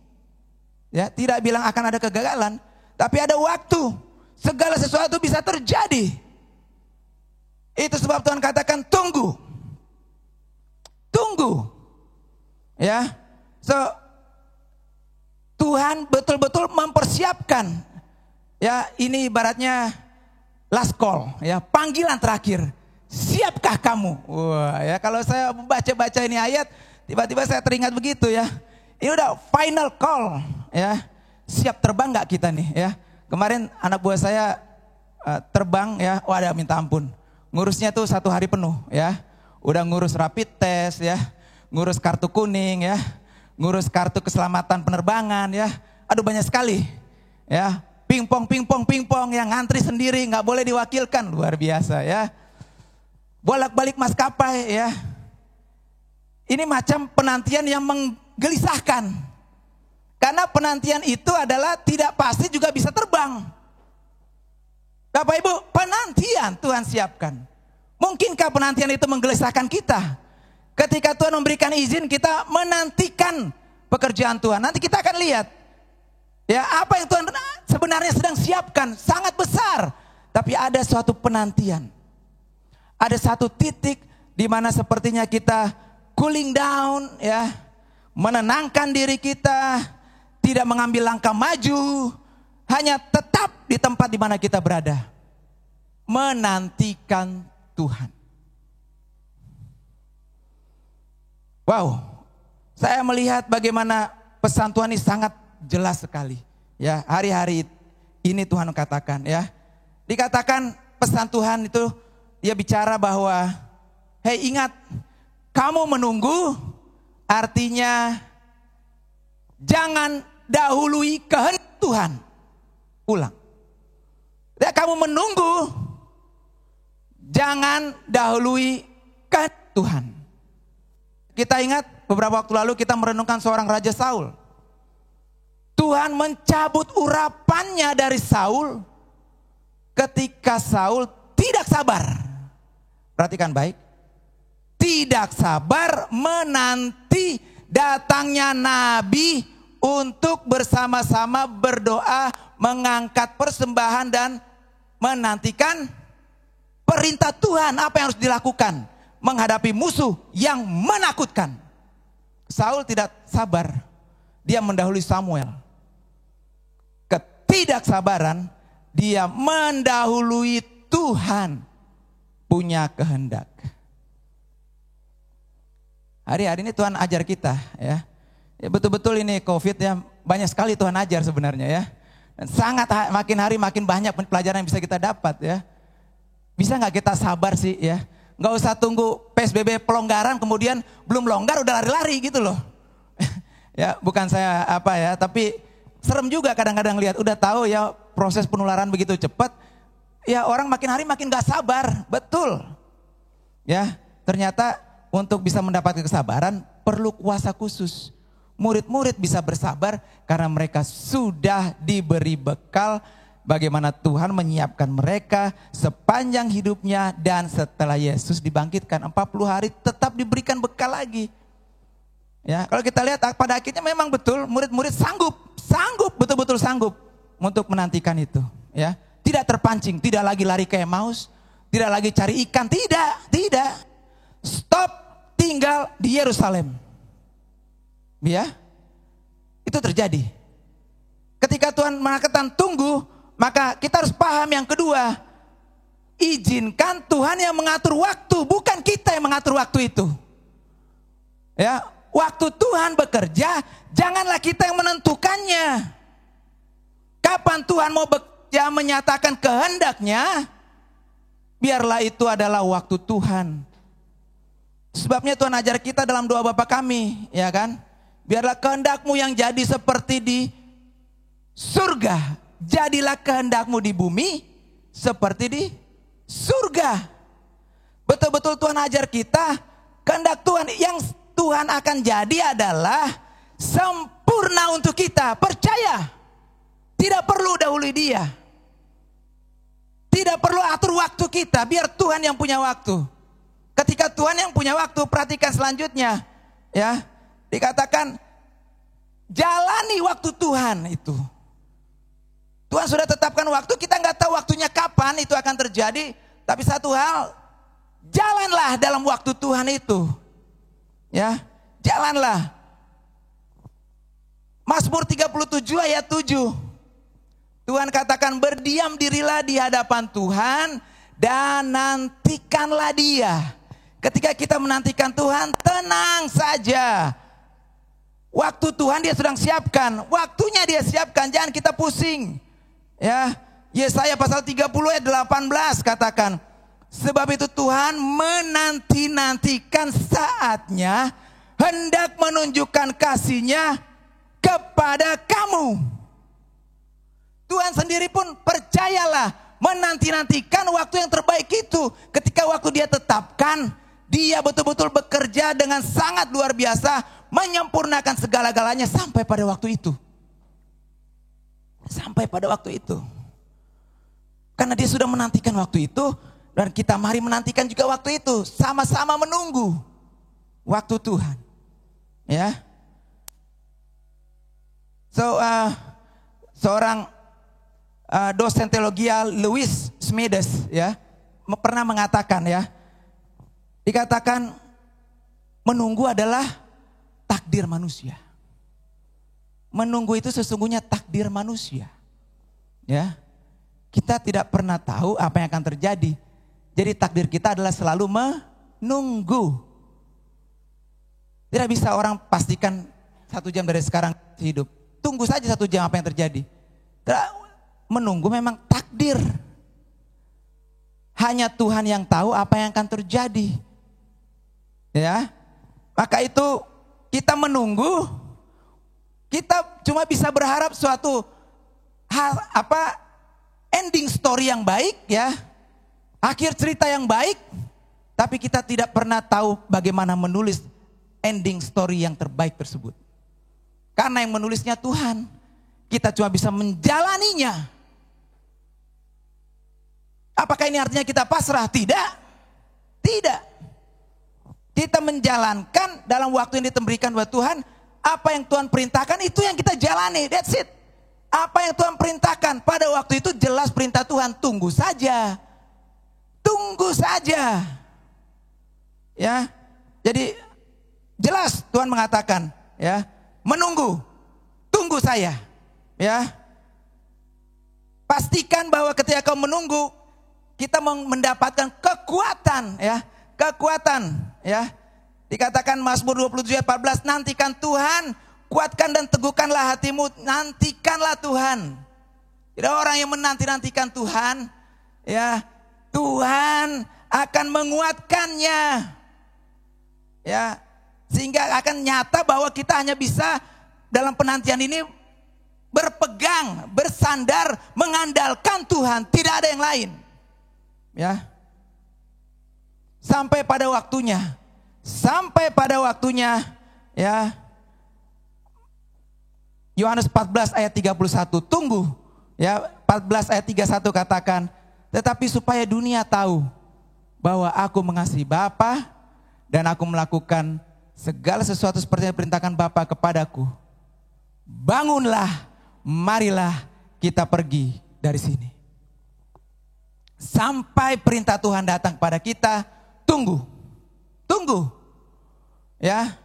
Ya, tidak bilang akan ada kegagalan, tapi ada waktu. Segala sesuatu bisa terjadi. Itu sebab Tuhan katakan tunggu. Tunggu. Ya. So Tuhan betul-betul mempersiapkan. Ya, ini ibaratnya last call, ya, panggilan terakhir. Siapkah kamu? Wah, ya kalau saya baca ini ayat, tiba-tiba saya teringat begitu ya. Ini udah final call, ya. Siap terbang nggak kita nih, ya? Kemarin anak buah saya terbang, ya. Waduh, minta ampun. Ngurusnya tuh 1 hari penuh, ya. Udah ngurus rapid test, ya. Ngurus kartu kuning, ya. Ngurus kartu keselamatan penerbangan, ya. Aduh, banyak sekali, ya. Pingpong yang ngantri sendiri, nggak boleh diwakilkan, luar biasa, ya. Bolak-balik maskapai, ya. Ini macam penantian yang menggelisahkan. Karena penantian itu adalah tidak pasti juga bisa terbang. Bapak Ibu, penantian Tuhan siapkan. Mungkinkah penantian itu menggelisahkan kita? Ketika Tuhan memberikan izin, kita menantikan pekerjaan Tuhan. Nanti kita akan lihat, ya, apa yang Tuhan sebenarnya sedang siapkan sangat besar. Tapi ada suatu penantian. Ada satu titik di mana sepertinya kita cooling down, ya, menenangkan diri kita, tidak mengambil langkah maju, hanya tetap di tempat di mana kita berada, menantikan Tuhan. Wow, saya melihat bagaimana pesan Tuhan ini sangat jelas sekali. Ya, hari-hari ini Tuhan katakan, ya, dikatakan pesan Tuhan itu. Dia bicara bahwa, hei ingat, kamu menunggu artinya jangan dahului kehendak Tuhan. Ulang. Dan kamu menunggu, jangan dahului kehendak Tuhan. Kita ingat beberapa waktu lalu kita merenungkan seorang Raja Saul. Tuhan mencabut urapannya dari Saul ketika Saul tidak sabar. Perhatikan baik. Tidak sabar menanti datangnya nabi untuk bersama-sama berdoa, mengangkat persembahan dan menantikan perintah Tuhan apa yang harus dilakukan menghadapi musuh yang menakutkan. Saul tidak sabar. Dia mendahului Samuel. Ketidaksabaran, dia mendahului Tuhan punya kehendak. Hari-hari ini Tuhan ajar kita ya. Ya betul-betul ini COVID ya, banyak sekali Tuhan ajar sebenarnya ya. Dan sangat makin hari makin banyak pelajaran yang bisa kita dapat ya. Bisa nggak kita sabar sih ya? Nggak usah tunggu PSBB pelonggaran kemudian belum longgar udah lari-lari gitu loh. Ya bukan saya apa ya, tapi serem juga kadang-kadang lihat udah tahu ya proses penularan begitu cepat. Ya orang makin hari makin gak sabar, betul. Ya ternyata untuk bisa mendapatkan kesabaran perlu kuasa khusus. Murid-murid bisa bersabar karena mereka sudah diberi bekal bagaimana Tuhan menyiapkan mereka sepanjang hidupnya dan setelah Yesus dibangkitkan 40 hari tetap diberikan bekal lagi. Ya, kalau kita lihat pada akhirnya memang betul murid-murid sanggup betul-betul sanggup untuk menantikan itu, ya. Tidak terpancing, tidak lagi lari ke Emmaus, tidak lagi cari ikan, tidak. Stop, tinggal di Yerusalem. Ya. Itu terjadi. Ketika Tuhan mengatakan tunggu, maka kita harus paham yang kedua. Izinkan Tuhan yang mengatur waktu, bukan kita yang mengatur waktu itu. Ya, waktu Tuhan bekerja, janganlah kita yang menentukannya. Kapan Tuhan mau bekerja menyatakan kehendaknya, biarlah itu adalah waktu Tuhan. Sebabnya Tuhan ajar kita dalam doa Bapa kami, ya kan? Biarlah kehendakmu yang jadi seperti di surga, jadilah kehendakmu di bumi seperti di surga. Betul-betul Tuhan ajar kita, kehendak Tuhan yang Tuhan akan jadi adalah sempurna untuk kita. Percaya. Tidak perlu dahului dia. Tidak perlu atur waktu kita. Biar Tuhan yang punya waktu. Ketika Tuhan yang punya waktu, perhatikan selanjutnya. Ya, dikatakan jalani waktu Tuhan itu. Tuhan sudah tetapkan waktu. Kita nggak tahu waktunya kapan itu akan terjadi. Tapi satu hal, jalanlah dalam waktu Tuhan itu. Ya, jalanlah. Mazmur 37 ayat 7. Tuhan katakan berdiam dirilah di hadapan Tuhan dan nantikanlah dia. Ketika kita menantikan Tuhan, tenang saja. Waktu Tuhan dia sedang siapkan, waktunya dia siapkan, jangan kita pusing. Ya, Yesaya pasal 30 ayat 18 katakan, sebab itu Tuhan menanti-nantikan saatnya hendak menunjukkan kasih-Nya kepada kamu. Tuhan sendiri pun percayalah menanti-nantikan waktu yang terbaik itu. Ketika waktu dia tetapkan, dia betul-betul bekerja dengan sangat luar biasa, menyempurnakan segala-galanya sampai pada waktu itu. Sampai pada waktu itu. Karena dia sudah menantikan waktu itu, dan kita mari menantikan juga waktu itu. Sama-sama menunggu waktu Tuhan. Ya. Seorang dosen teologi Lewis Smedes ya pernah mengatakan ya, dikatakan menunggu adalah takdir manusia. Menunggu itu sesungguhnya takdir manusia. Ya, kita tidak pernah tahu apa yang akan terjadi. Jadi takdir kita adalah selalu menunggu. Tidak bisa orang pastikan 1 jam dari sekarang hidup. Tunggu saja 1 jam apa yang terjadi. Menunggu memang takdir. Hanya Tuhan yang tahu apa yang akan terjadi. Ya. Maka itu kita menunggu, kita cuma bisa berharap suatu hal ending story yang baik ya. Akhir cerita yang baik, tapi kita tidak pernah tahu bagaimana menulis ending story yang terbaik tersebut. Karena yang menulisnya Tuhan, kita cuma bisa menjalaninya. Apakah ini artinya kita pasrah? Tidak. Tidak. Kita menjalankan dalam waktu yang diberikan oleh Tuhan, apa yang Tuhan perintahkan itu yang kita jalani. That's it. Apa yang Tuhan perintahkan pada waktu itu jelas perintah Tuhan, tunggu saja. Tunggu saja. Ya. Jadi jelas Tuhan mengatakan, ya, menunggu. Tunggu saya. Ya. Pastikan bahwa ketika kau menunggu, kita mendapatkan kekuatan, ya. Kekuatan, ya. Dikatakan Mazmur 27:14, nantikan Tuhan, kuatkan dan teguhkanlah hatimu, nantikanlah Tuhan. Tidak orang yang menanti-nantikan Tuhan, ya, Tuhan akan menguatkannya. Ya, sehingga akan nyata bahwa kita hanya bisa dalam penantian ini berpegang, bersandar, mengandalkan Tuhan, tidak ada yang lain. Ya. Sampai pada waktunya, ya. Yohanes 14 ayat 31, tunggu. Ya, 14 ayat 31 katakan, tetapi supaya dunia tahu bahwa aku mengasihi Bapa dan aku melakukan segala sesuatu seperti yang diperintahkan Bapa kepadaku. Bangunlah, marilah kita pergi dari sini. Sampai perintah Tuhan datang kepada kita, tunggu. Ya.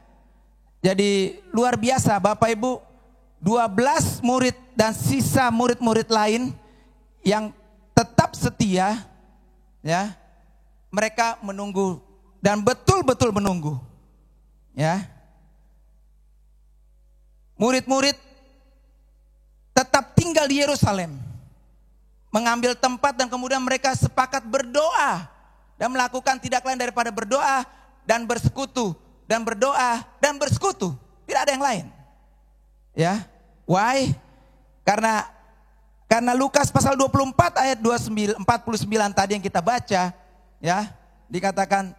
Jadi luar biasa Bapak Ibu, 12 murid dan sisa murid-murid lain yang tetap setia, ya. Mereka menunggu dan betul-betul menunggu. Ya. Murid-murid tetap tinggal di Yerusalem, mengambil tempat, dan kemudian mereka sepakat berdoa dan melakukan tidak lain daripada berdoa dan bersekutu, dan berdoa dan bersekutu. Tidak ada yang lain. Ya. Why? Karena Lukas pasal 24 ayat 49 tadi yang kita baca, ya, dikatakan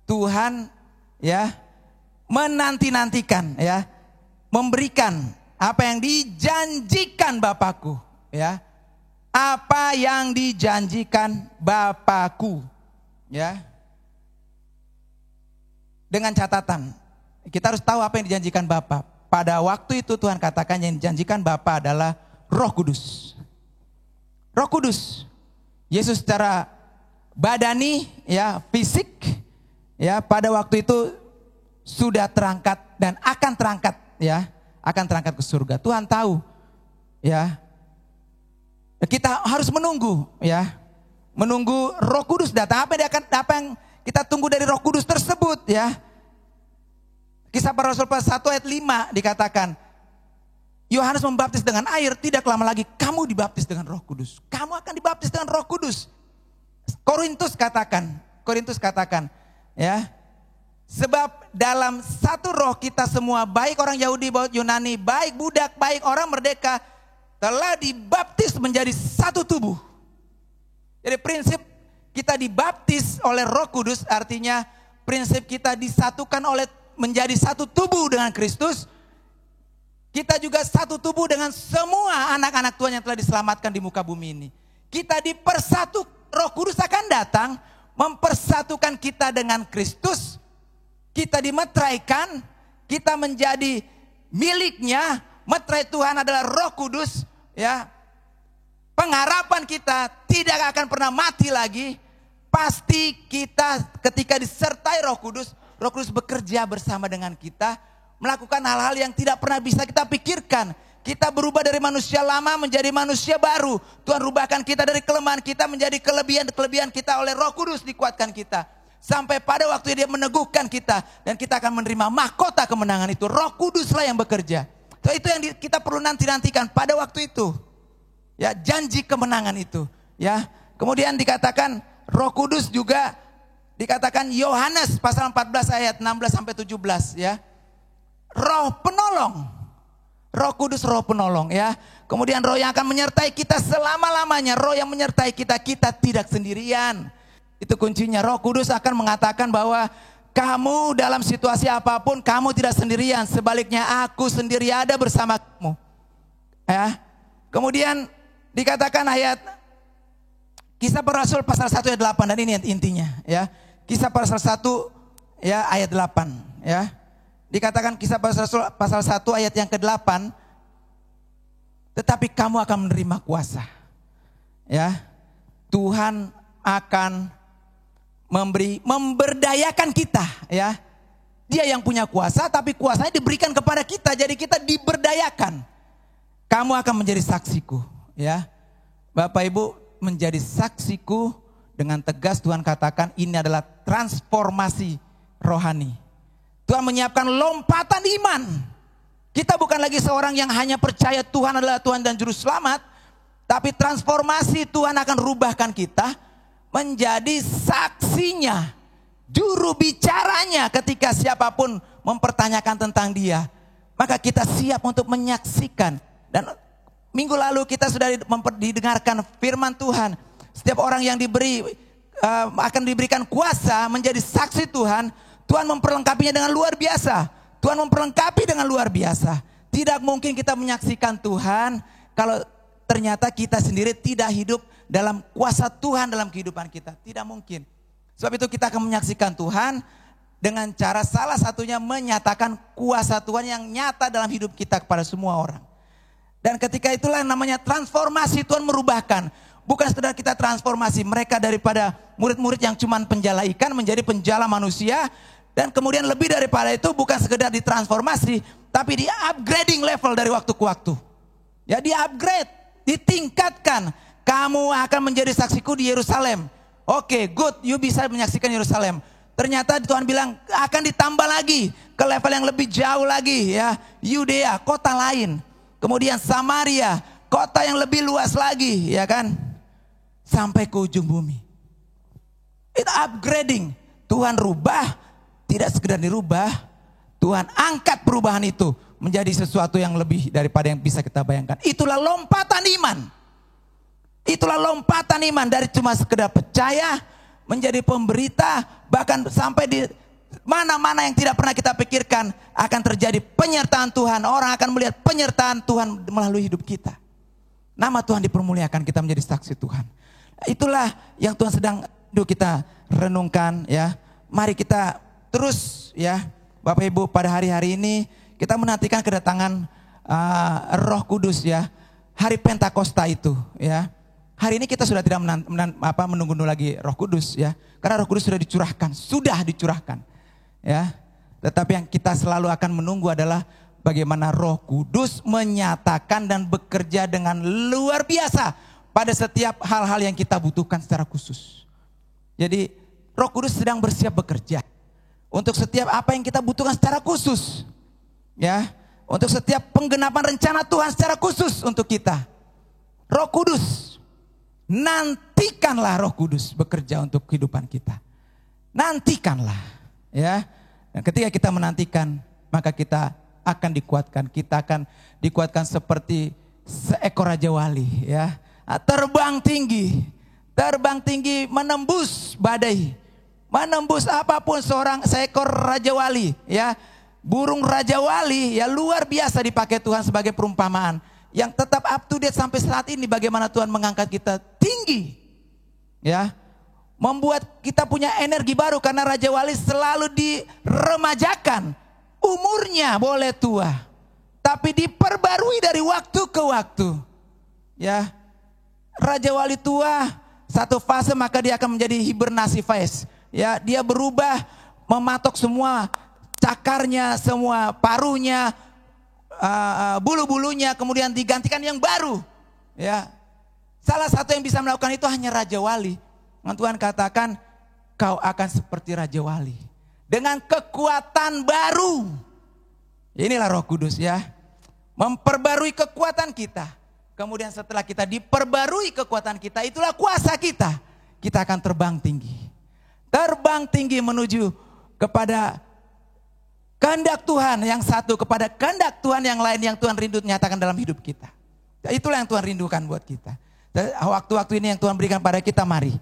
Tuhan, ya, menanti-nantikan, ya, memberikan apa yang dijanjikan Bapakku, ya. Apa yang dijanjikan Bapakku, ya. Dengan catatan, kita harus tahu apa yang dijanjikan Bapa. Pada waktu itu Tuhan katakan yang dijanjikan Bapa adalah Roh Kudus. Roh Kudus. Yesus secara badani, ya, fisik, ya, pada waktu itu sudah terangkat dan akan terangkat, ya, akan terangkat ke surga. Tuhan tahu, ya. Kita harus menunggu, ya. Menunggu Roh Kudus datang. Apa yang kita tunggu dari Roh Kudus tersebut, ya. Kisah Para Rasul pasal 1 ayat 5 dikatakan, Yohanes membaptis dengan air, tidak lama lagi kamu dibaptis dengan Roh Kudus. Kamu akan dibaptis dengan Roh Kudus. Korintus katakan, ya. Sebab dalam satu roh kita semua, baik orang Yahudi, baik Yunani, baik budak, baik orang merdeka, telah dibaptis menjadi satu tubuh. Jadi prinsip kita dibaptis oleh Roh Kudus artinya prinsip kita disatukan menjadi satu tubuh dengan Kristus. Kita juga satu tubuh dengan semua anak-anak Tuhan yang telah diselamatkan di muka bumi ini. Kita dipersatu, Roh Kudus akan datang mempersatukan kita dengan Kristus. Kita dimeteraikan, kita menjadi miliknya. Meterai Tuhan adalah Roh Kudus, ya. Pengharapan kita tidak akan pernah mati lagi. Pasti kita ketika disertai Roh Kudus bekerja bersama dengan kita, melakukan hal-hal yang tidak pernah bisa kita pikirkan. Kita berubah dari manusia lama menjadi manusia baru. Tuhan rubahkan kita dari kelemahan kita menjadi kelebihan kita oleh Roh Kudus, dikuatkan kita. Sampai pada waktu Dia meneguhkan kita dan kita akan menerima mahkota kemenangan itu. Roh Kuduslah yang bekerja. So, itu yang kita perlu nantikan pada waktu itu. Ya, janji kemenangan itu, ya. Kemudian dikatakan Roh Kudus juga dikatakan Yohanes pasal 14 ayat 16 sampai 17 ya. Roh penolong. Roh Kudus roh penolong ya. Kemudian roh yang akan menyertai kita selama-lamanya. Roh yang menyertai kita, kita tidak sendirian. Itu kuncinya. Roh Kudus akan mengatakan bahwa kamu dalam situasi apapun kamu tidak sendirian. Sebaliknya aku sendiri ada bersama kamu. Ya. Kemudian dikatakan ayat Kisah Para Rasul pasal 1 ayat 8 dan ini intinya ya. Kisah Para Rasul 1 ya ayat 8 ya. Dikatakan Kisah Para Rasul pasal 1 ayat yang ke-8, tetapi kamu akan menerima kuasa. Ya. Tuhan akan memberdayakan kita ya. Dia yang punya kuasa tapi kuasanya diberikan kepada kita, jadi kita diberdayakan. Kamu akan menjadi saksiku ya. Bapak Ibu, menjadi saksiku dengan tegas Tuhan katakan ini adalah transformasi rohani. Tuhan menyiapkan lompatan iman. Kita bukan lagi seorang yang hanya percaya Tuhan adalah Tuhan dan Juru Selamat, tapi transformasi Tuhan akan rubahkan kita menjadi saksinya, juru bicaranya ketika siapapun mempertanyakan tentang dia. Maka kita siap untuk menyaksikan. Dan minggu lalu kita sudah didengarkan firman Tuhan. Setiap orang yang akan diberikan kuasa menjadi saksi Tuhan, Tuhan memperlengkapinya dengan luar biasa. Tuhan memperlengkapi dengan luar biasa. Tidak mungkin kita menyaksikan Tuhan kalau ternyata kita sendiri tidak hidup dalam kuasa Tuhan dalam kehidupan kita. Tidak mungkin. Sebab itu kita akan menyaksikan Tuhan dengan cara salah satunya menyatakan kuasa Tuhan yang nyata dalam hidup kita kepada semua orang. Dan ketika itulah namanya transformasi, Tuhan merubahkan. Bukan sekedar kita transformasi mereka daripada murid-murid yang cuma penjala ikan menjadi penjala manusia. Dan kemudian lebih daripada itu bukan sekedar ditransformasi, tapi di upgrading level dari waktu ke waktu. Ya, di upgrade, ditingkatkan. Kamu akan menjadi saksiku di Yerusalem. Oke, good, you bisa menyaksikan Yerusalem. Ternyata Tuhan bilang akan ditambah lagi ke level yang lebih jauh lagi ya. Yudea, kota lain. Kemudian Samaria, kota yang lebih luas lagi, ya kan? Sampai ke ujung bumi. Itu upgrading. Tuhan rubah, tidak sekedar dirubah, Tuhan angkat perubahan itu menjadi sesuatu yang lebih daripada yang bisa kita bayangkan. Itulah lompatan iman. Itulah lompatan iman dari cuma sekedar percaya menjadi pemberita, bahkan sampai di mana-mana yang tidak pernah kita pikirkan akan terjadi penyertaan Tuhan. Orang akan melihat penyertaan Tuhan melalui hidup kita. Nama Tuhan dipermuliakan, kita menjadi saksi Tuhan. Itulah yang Tuhan sedang kita renungkan ya. Mari kita terus ya Bapak Ibu, pada hari-hari ini kita menantikan kedatangan Roh Kudus ya. Hari Pentakosta itu ya. Hari ini kita sudah tidak menunggu lagi Roh Kudus ya. Karena Roh Kudus sudah dicurahkan. Ya, tetapi yang kita selalu akan menunggu adalah bagaimana Roh Kudus menyatakan dan bekerja dengan luar biasa pada setiap hal-hal yang kita butuhkan secara khusus. Jadi Roh Kudus sedang bersiap bekerja untuk setiap apa yang kita butuhkan secara khusus. Ya, untuk setiap penggenapan rencana Tuhan secara khusus untuk kita. Roh Kudus, nantikanlah Roh Kudus bekerja untuk kehidupan kita. Nantikanlah. Ya, dan ketika kita menantikan, maka kita akan dikuatkan. Kita akan dikuatkan seperti seekor raja wali, ya, terbang tinggi menembus badai, menembus apapun seekor raja wali, ya, burung raja wali, ya luar biasa dipakai Tuhan sebagai perumpamaan yang tetap up to date sampai saat ini. Bagaimana Tuhan mengangkat kita tinggi, ya. Membuat kita punya energi baru karena Raja Wali selalu diremajakan. Umurnya boleh tua, tapi diperbarui dari waktu ke waktu. Ya, Raja Wali tua, satu fase maka dia akan menjadi hibernasi phase. Ya, dia berubah, mematok semua cakarnya, semua paruhnya, bulu-bulunya, kemudian digantikan yang baru. Ya, salah satu yang bisa melakukan itu hanya Raja Wali. Tuhan katakan kau akan seperti Raja Wali dengan kekuatan baru. Inilah Roh Kudus ya, memperbarui kekuatan kita. Kemudian setelah kita diperbarui kekuatan kita, itulah kuasa kita. Kita akan terbang tinggi. terbang tinggi menuju kepada kehendak Tuhan yang satu, kepada kehendak Tuhan yang lain yang Tuhan rindu nyatakan dalam hidup kita. Itulah yang Tuhan rindukan buat kita. Waktu-waktu ini yang Tuhan berikan pada kita, mari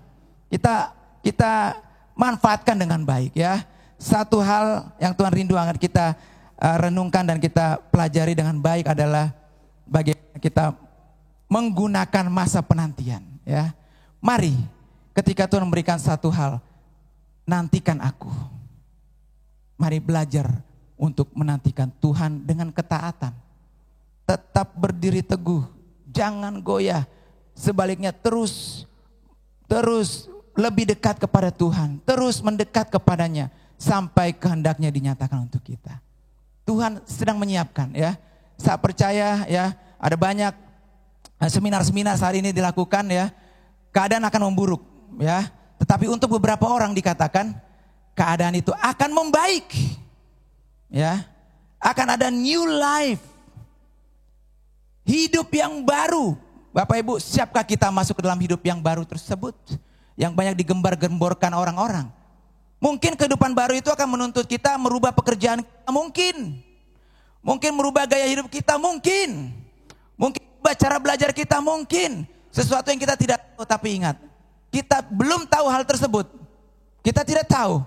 kita manfaatkan dengan baik ya. Satu hal yang Tuhan rindu agar kita renungkan dan kita pelajari dengan baik adalah bagaimana kita menggunakan masa penantian ya. Mari ketika Tuhan memberikan satu hal, nantikan aku. Mari belajar untuk menantikan Tuhan dengan ketaatan. Tetap berdiri teguh, jangan goyah. Sebaliknya terus lebih dekat kepada Tuhan, terus mendekat kepadanya sampai kehendaknya dinyatakan untuk kita. Tuhan sedang menyiapkan ya. Saya percaya ya, ada banyak seminar-seminar saat ini dilakukan ya. Keadaan akan memburuk ya. Tetapi untuk beberapa orang dikatakan keadaan itu akan membaik. Ya. Akan ada new life. Hidup yang baru. Bapak Ibu, siapkah kita masuk ke dalam hidup yang baru tersebut? Yang banyak digembar-gemborkan orang-orang. Mungkin kehidupan baru itu akan menuntut kita merubah pekerjaan kita, mungkin. Mungkin merubah gaya hidup kita, mungkin. Mungkin merubah cara belajar kita, mungkin. Sesuatu yang kita tidak tahu, tapi ingat. Kita belum tahu hal tersebut. Kita tidak tahu.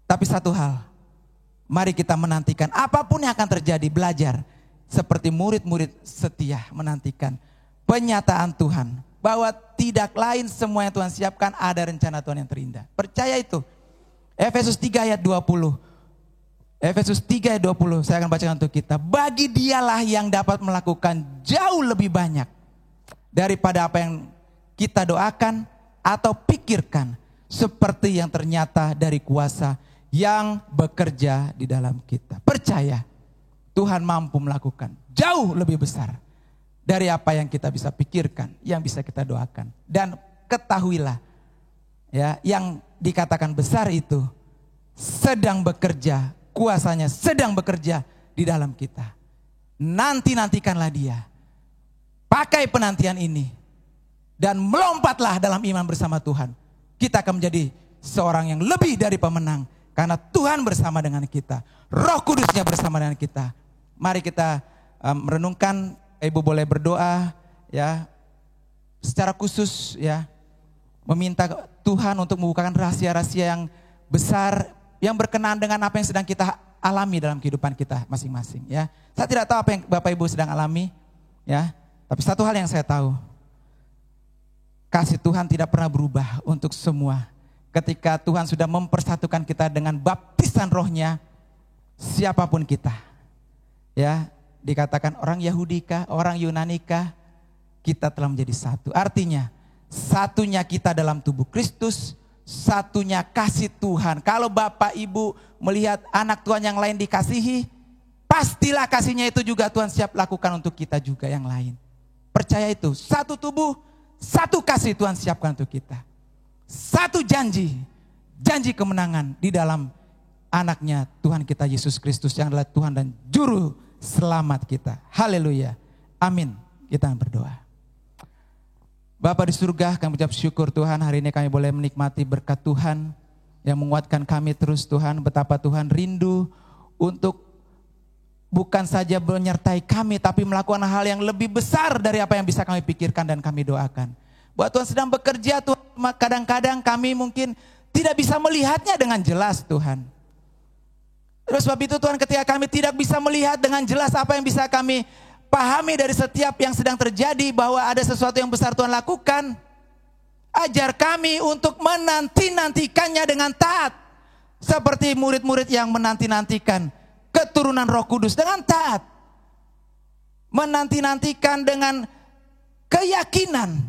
Tapi satu hal. Mari kita menantikan apapun yang akan terjadi, belajar. Seperti murid-murid setia menantikan penyataan Tuhan. Bahwa tidak lain semua yang Tuhan siapkan, ada rencana Tuhan yang terindah. Percaya itu. Efesus 3 ayat 20. Efesus 3 ayat 20 saya akan bacakan untuk kita. Bagi dialah yang dapat melakukan jauh lebih banyak daripada apa yang kita doakan atau pikirkan, seperti yang ternyata dari kuasa yang bekerja di dalam kita. Percaya Tuhan mampu melakukan jauh lebih besar dari apa yang kita bisa pikirkan, yang bisa kita doakan. Dan ketahuilah ya, yang dikatakan besar itu sedang bekerja, kuasanya sedang bekerja di dalam kita. Nantikanlah dia. Pakai penantian ini dan melompatlah dalam iman bersama Tuhan. Kita akan menjadi seorang yang lebih dari pemenang karena Tuhan bersama dengan kita. Roh Kudusnya bersama dengan kita. Mari kita merenungkan. Ibu boleh berdoa ya secara khusus ya, meminta Tuhan untuk membukakan rahasia-rahasia yang besar yang berkenaan dengan apa yang sedang kita alami dalam kehidupan kita masing-masing ya. Saya tidak tahu apa yang Bapak Ibu sedang alami ya, tapi satu hal yang saya tahu, kasih Tuhan tidak pernah berubah untuk semua. Ketika Tuhan sudah mempersatukan kita dengan baptisan Roh-Nya, siapapun kita ya, dikatakan orang Yahudi kah, orang Yunani kah, kita telah menjadi satu. Artinya satunya kita dalam tubuh Kristus, satunya kasih Tuhan. Kalau Bapak Ibu melihat anak Tuhan yang lain dikasihi, pastilah kasihnya itu juga Tuhan siap lakukan untuk kita juga yang lain. Percaya itu, satu tubuh, satu kasih Tuhan siapkan untuk kita. Satu janji kemenangan di dalam anaknya Tuhan kita Yesus Kristus yang adalah Tuhan dan Juru Selamat kita. Haleluya. Amin. Kita berdoa. Bapa di surga, kami ucap syukur Tuhan, hari ini kami boleh menikmati berkat Tuhan yang menguatkan kami terus Tuhan. Betapa Tuhan rindu untuk bukan saja menyertai kami, tapi melakukan hal yang lebih besar dari apa yang bisa kami pikirkan dan kami doakan. Bahwa Tuhan sedang bekerja Tuhan, kadang-kadang kami mungkin tidak bisa melihatnya dengan jelas Tuhan. Terus sebab itu Tuhan, ketika kami tidak bisa melihat dengan jelas apa yang bisa kami pahami dari setiap yang sedang terjadi, bahwa ada sesuatu yang besar Tuhan lakukan, ajar kami untuk menanti-nantikannya dengan taat. Seperti murid-murid yang menanti-nantikan keturunan Roh Kudus dengan taat. Menanti-nantikan dengan keyakinan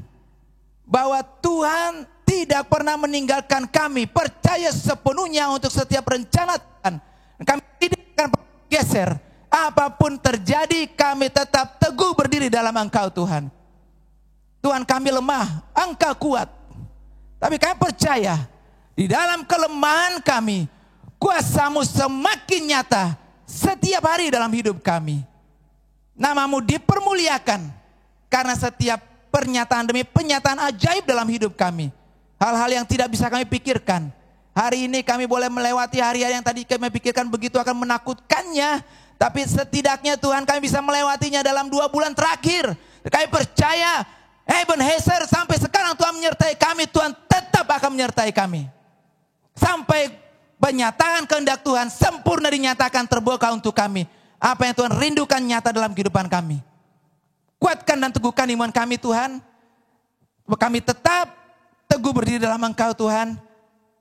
bahwa Tuhan tidak pernah meninggalkan kami. Percaya sepenuhnya untuk setiap rencana Tuhan. Kami tidak akan geser. Apapun terjadi, kami tetap teguh berdiri dalam Engkau Tuhan. Tuhan, kami lemah, Engkau kuat. Tapi kami percaya di dalam kelemahan kami, kuasa-Mu semakin nyata setiap hari dalam hidup kami. Nama-Mu dipermuliakan karena setiap pernyataan demi pernyataan ajaib dalam hidup kami. Hal-hal yang tidak bisa kami pikirkan, Hari ini kami boleh melewati hari-hari yang tadi kami pikirkan begitu akan menakutkannya. Tapi setidaknya Tuhan kami bisa melewatinya dalam 2 bulan terakhir. Kami percaya Ebenezer sampai sekarang Tuhan menyertai kami. Tuhan tetap akan menyertai kami. Sampai penyataan kehendak Tuhan sempurna dinyatakan terbuka untuk kami. Apa yang Tuhan rindukan nyata dalam kehidupan kami. Kuatkan dan teguhkan iman kami Tuhan. Kami tetap teguh berdiri dalam Engkau Tuhan.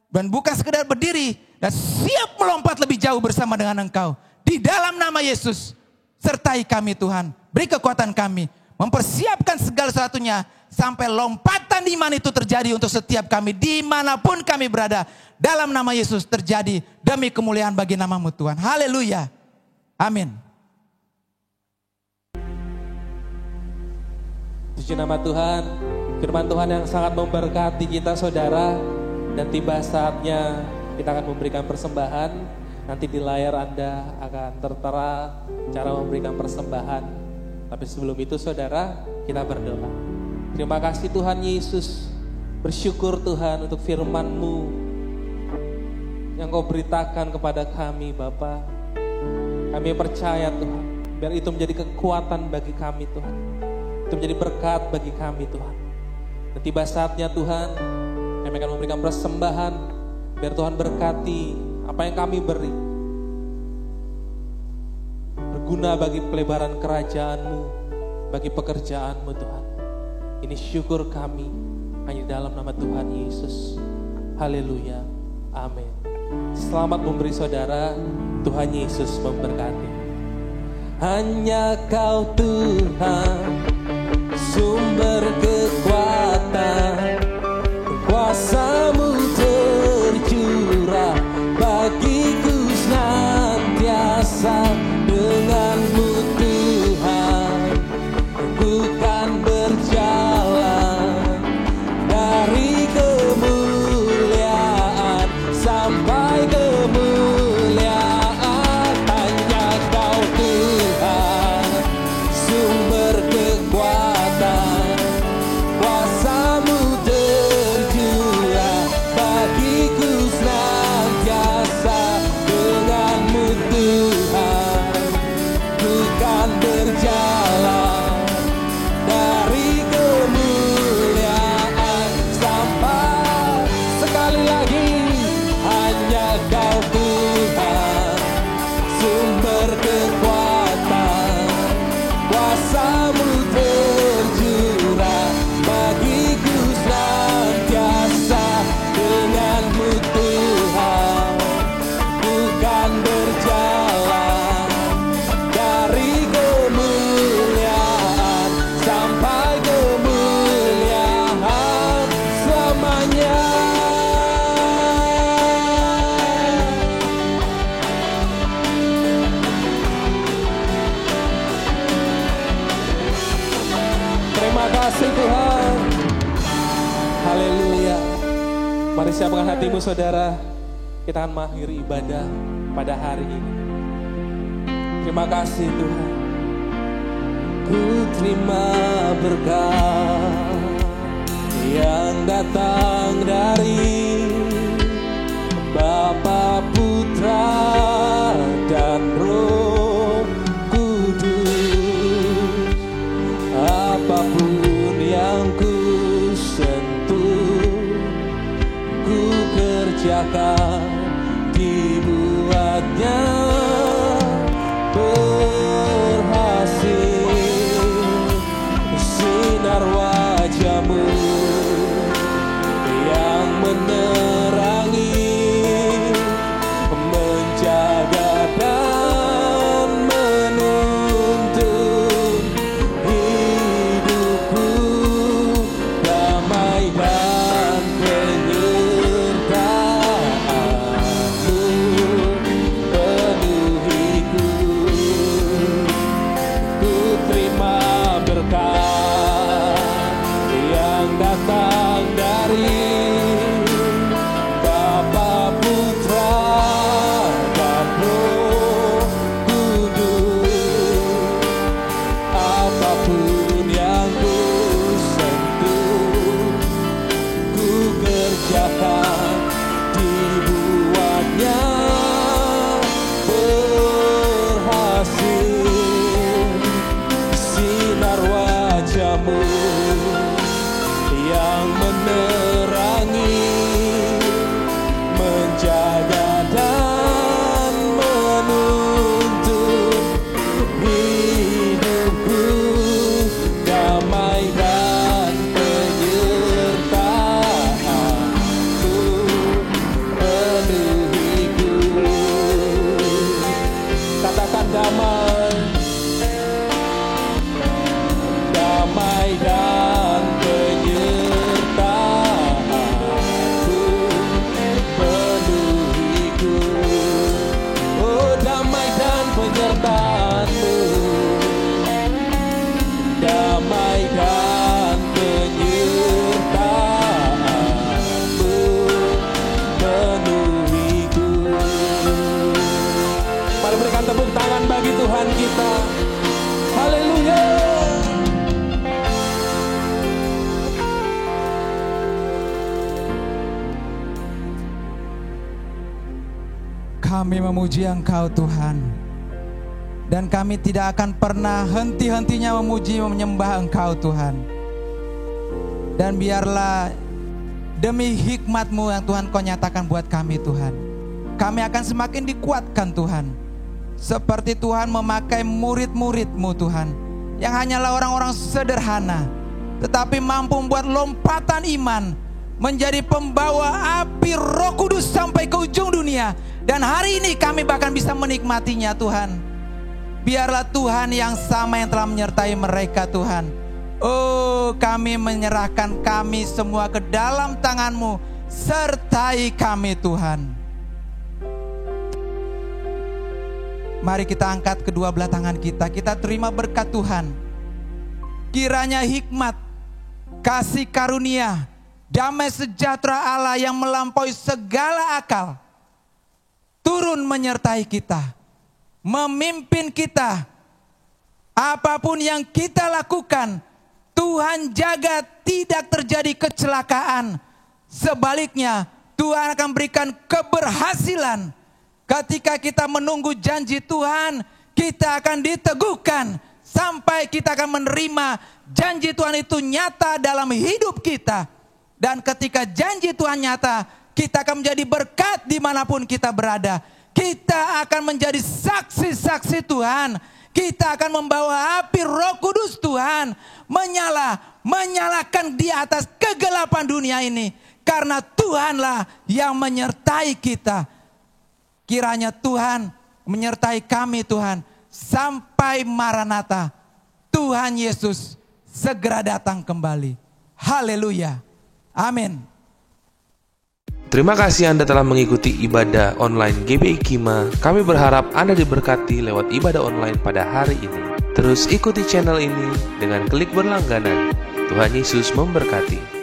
Dan bukan sekedar berdiri dan siap melompat lebih jauh bersama dengan Engkau. Di dalam nama Yesus, sertai kami Tuhan. Beri kekuatan kami. Mempersiapkan segala sesuatunya. Sampai lompatan iman itu terjadi untuk setiap kami. Dimanapun kami berada. Dalam nama Yesus terjadi. Demi kemuliaan bagi nama-Mu Tuhan. Haleluya. Amin. Puji nama Tuhan. Firman Tuhan yang sangat memberkati kita saudara. Dan tiba saatnya kita akan memberikan persembahan. Nanti di layar Anda akan tertera cara memberikan persembahan. Tapi sebelum itu saudara, kita berdoa. Terima kasih Tuhan Yesus. Bersyukur Tuhan untuk firman-Mu yang Kau beritakan kepada kami Bapa. Kami percaya Tuhan, biar itu menjadi kekuatan bagi kami Tuhan. Itu menjadi berkat bagi kami Tuhan. Dan tiba saatnya Tuhan, kami akan memberikan persembahan, biar Tuhan berkati apa yang kami beri. Berguna bagi pelebaran kerajaan-Mu, bagi pekerjaan-Mu Tuhan. Ini syukur kami hanya dalam nama Tuhan Yesus. Haleluya. Amin. Selamat memberi saudara. Tuhan Yesus memberkati. Hanya Kau Tuhan, sumber kekuatan, kuasa-Mu tercurah bagiku senantiasa. Dengan-Mu Tuhan, ku kan berjalan dari kemuliaan sampai kemuliaan. Hanya Kau Tuhan, sumber kekuatan, kuasa-Mu tercurah bagiku senantiasa. Dengan-Mu Tuhan, ku kan berjalan dari kemuliaan sampai. Sekali lagi, hanya Kau Tuhan, sumber kekuatan, kuasa-Mu tercurah bagiku senantiasa. Dengan-Mu Tuhan, ku kan berjalan dari kemuliaan sampai kemuliaan selamanya. Terima kasih Tuhan. Haleluya. Mari siapkan hatimu saudara. Kita akan mengakhiri ibadah pada hari ini. Terima kasih Tuhan. Ku terima berkat yang datang dari Bapa, Putra, dan Roh Kudus. Apapun yang ku sentuh, ku kerjakan, dibuatnya berhasil. Sinar wajah-Mu yang menerima tangan bagi Tuhan kita. Haleluya. Kami memuji Engkau Tuhan, dan kami tidak akan pernah henti-hentinya memuji menyembah Engkau Tuhan. Dan biarlah demi hikmat-Mu yang Tuhan Kau nyatakan buat kami Tuhan, kami akan semakin dikuatkan Tuhan. Seperti Tuhan memakai murid-murid-Mu Tuhan, yang hanyalah orang-orang sederhana, tetapi mampu membuat lompatan iman, menjadi pembawa api Roh Kudus sampai ke ujung dunia. Dan hari ini kami bahkan bisa menikmatinya Tuhan. Biarlah Tuhan yang sama yang telah menyertai mereka Tuhan. Oh, kami menyerahkan kami semua ke dalam tangan-Mu. Sertai kami Tuhan. Mari kita angkat kedua belah tangan kita. Kita terima berkat Tuhan. Kiranya hikmat, kasih karunia, damai sejahtera Allah yang melampaui segala akal turun menyertai kita, memimpin kita. Apapun yang kita lakukan, Tuhan jaga tidak terjadi kecelakaan. Sebaliknya, Tuhan akan berikan keberhasilan. Ketika kita menunggu janji Tuhan, kita akan diteguhkan sampai kita akan menerima janji Tuhan itu nyata dalam hidup kita. Dan ketika janji Tuhan nyata, kita akan menjadi berkat dimanapun kita berada. Kita akan menjadi saksi-saksi Tuhan. Kita akan membawa api Roh Kudus Tuhan menyalakan di atas kegelapan dunia ini. Karena Tuhanlah yang menyertai kita. Kiranya Tuhan menyertai kami Tuhan. Sampai Maranatha, Tuhan Yesus segera datang kembali. Haleluya. Amin. Terima kasih Anda telah mengikuti ibadah online GBI Kima. Kami berharap Anda diberkati lewat ibadah online pada hari ini. Terus ikuti channel ini dengan klik berlangganan. Tuhan Yesus memberkati.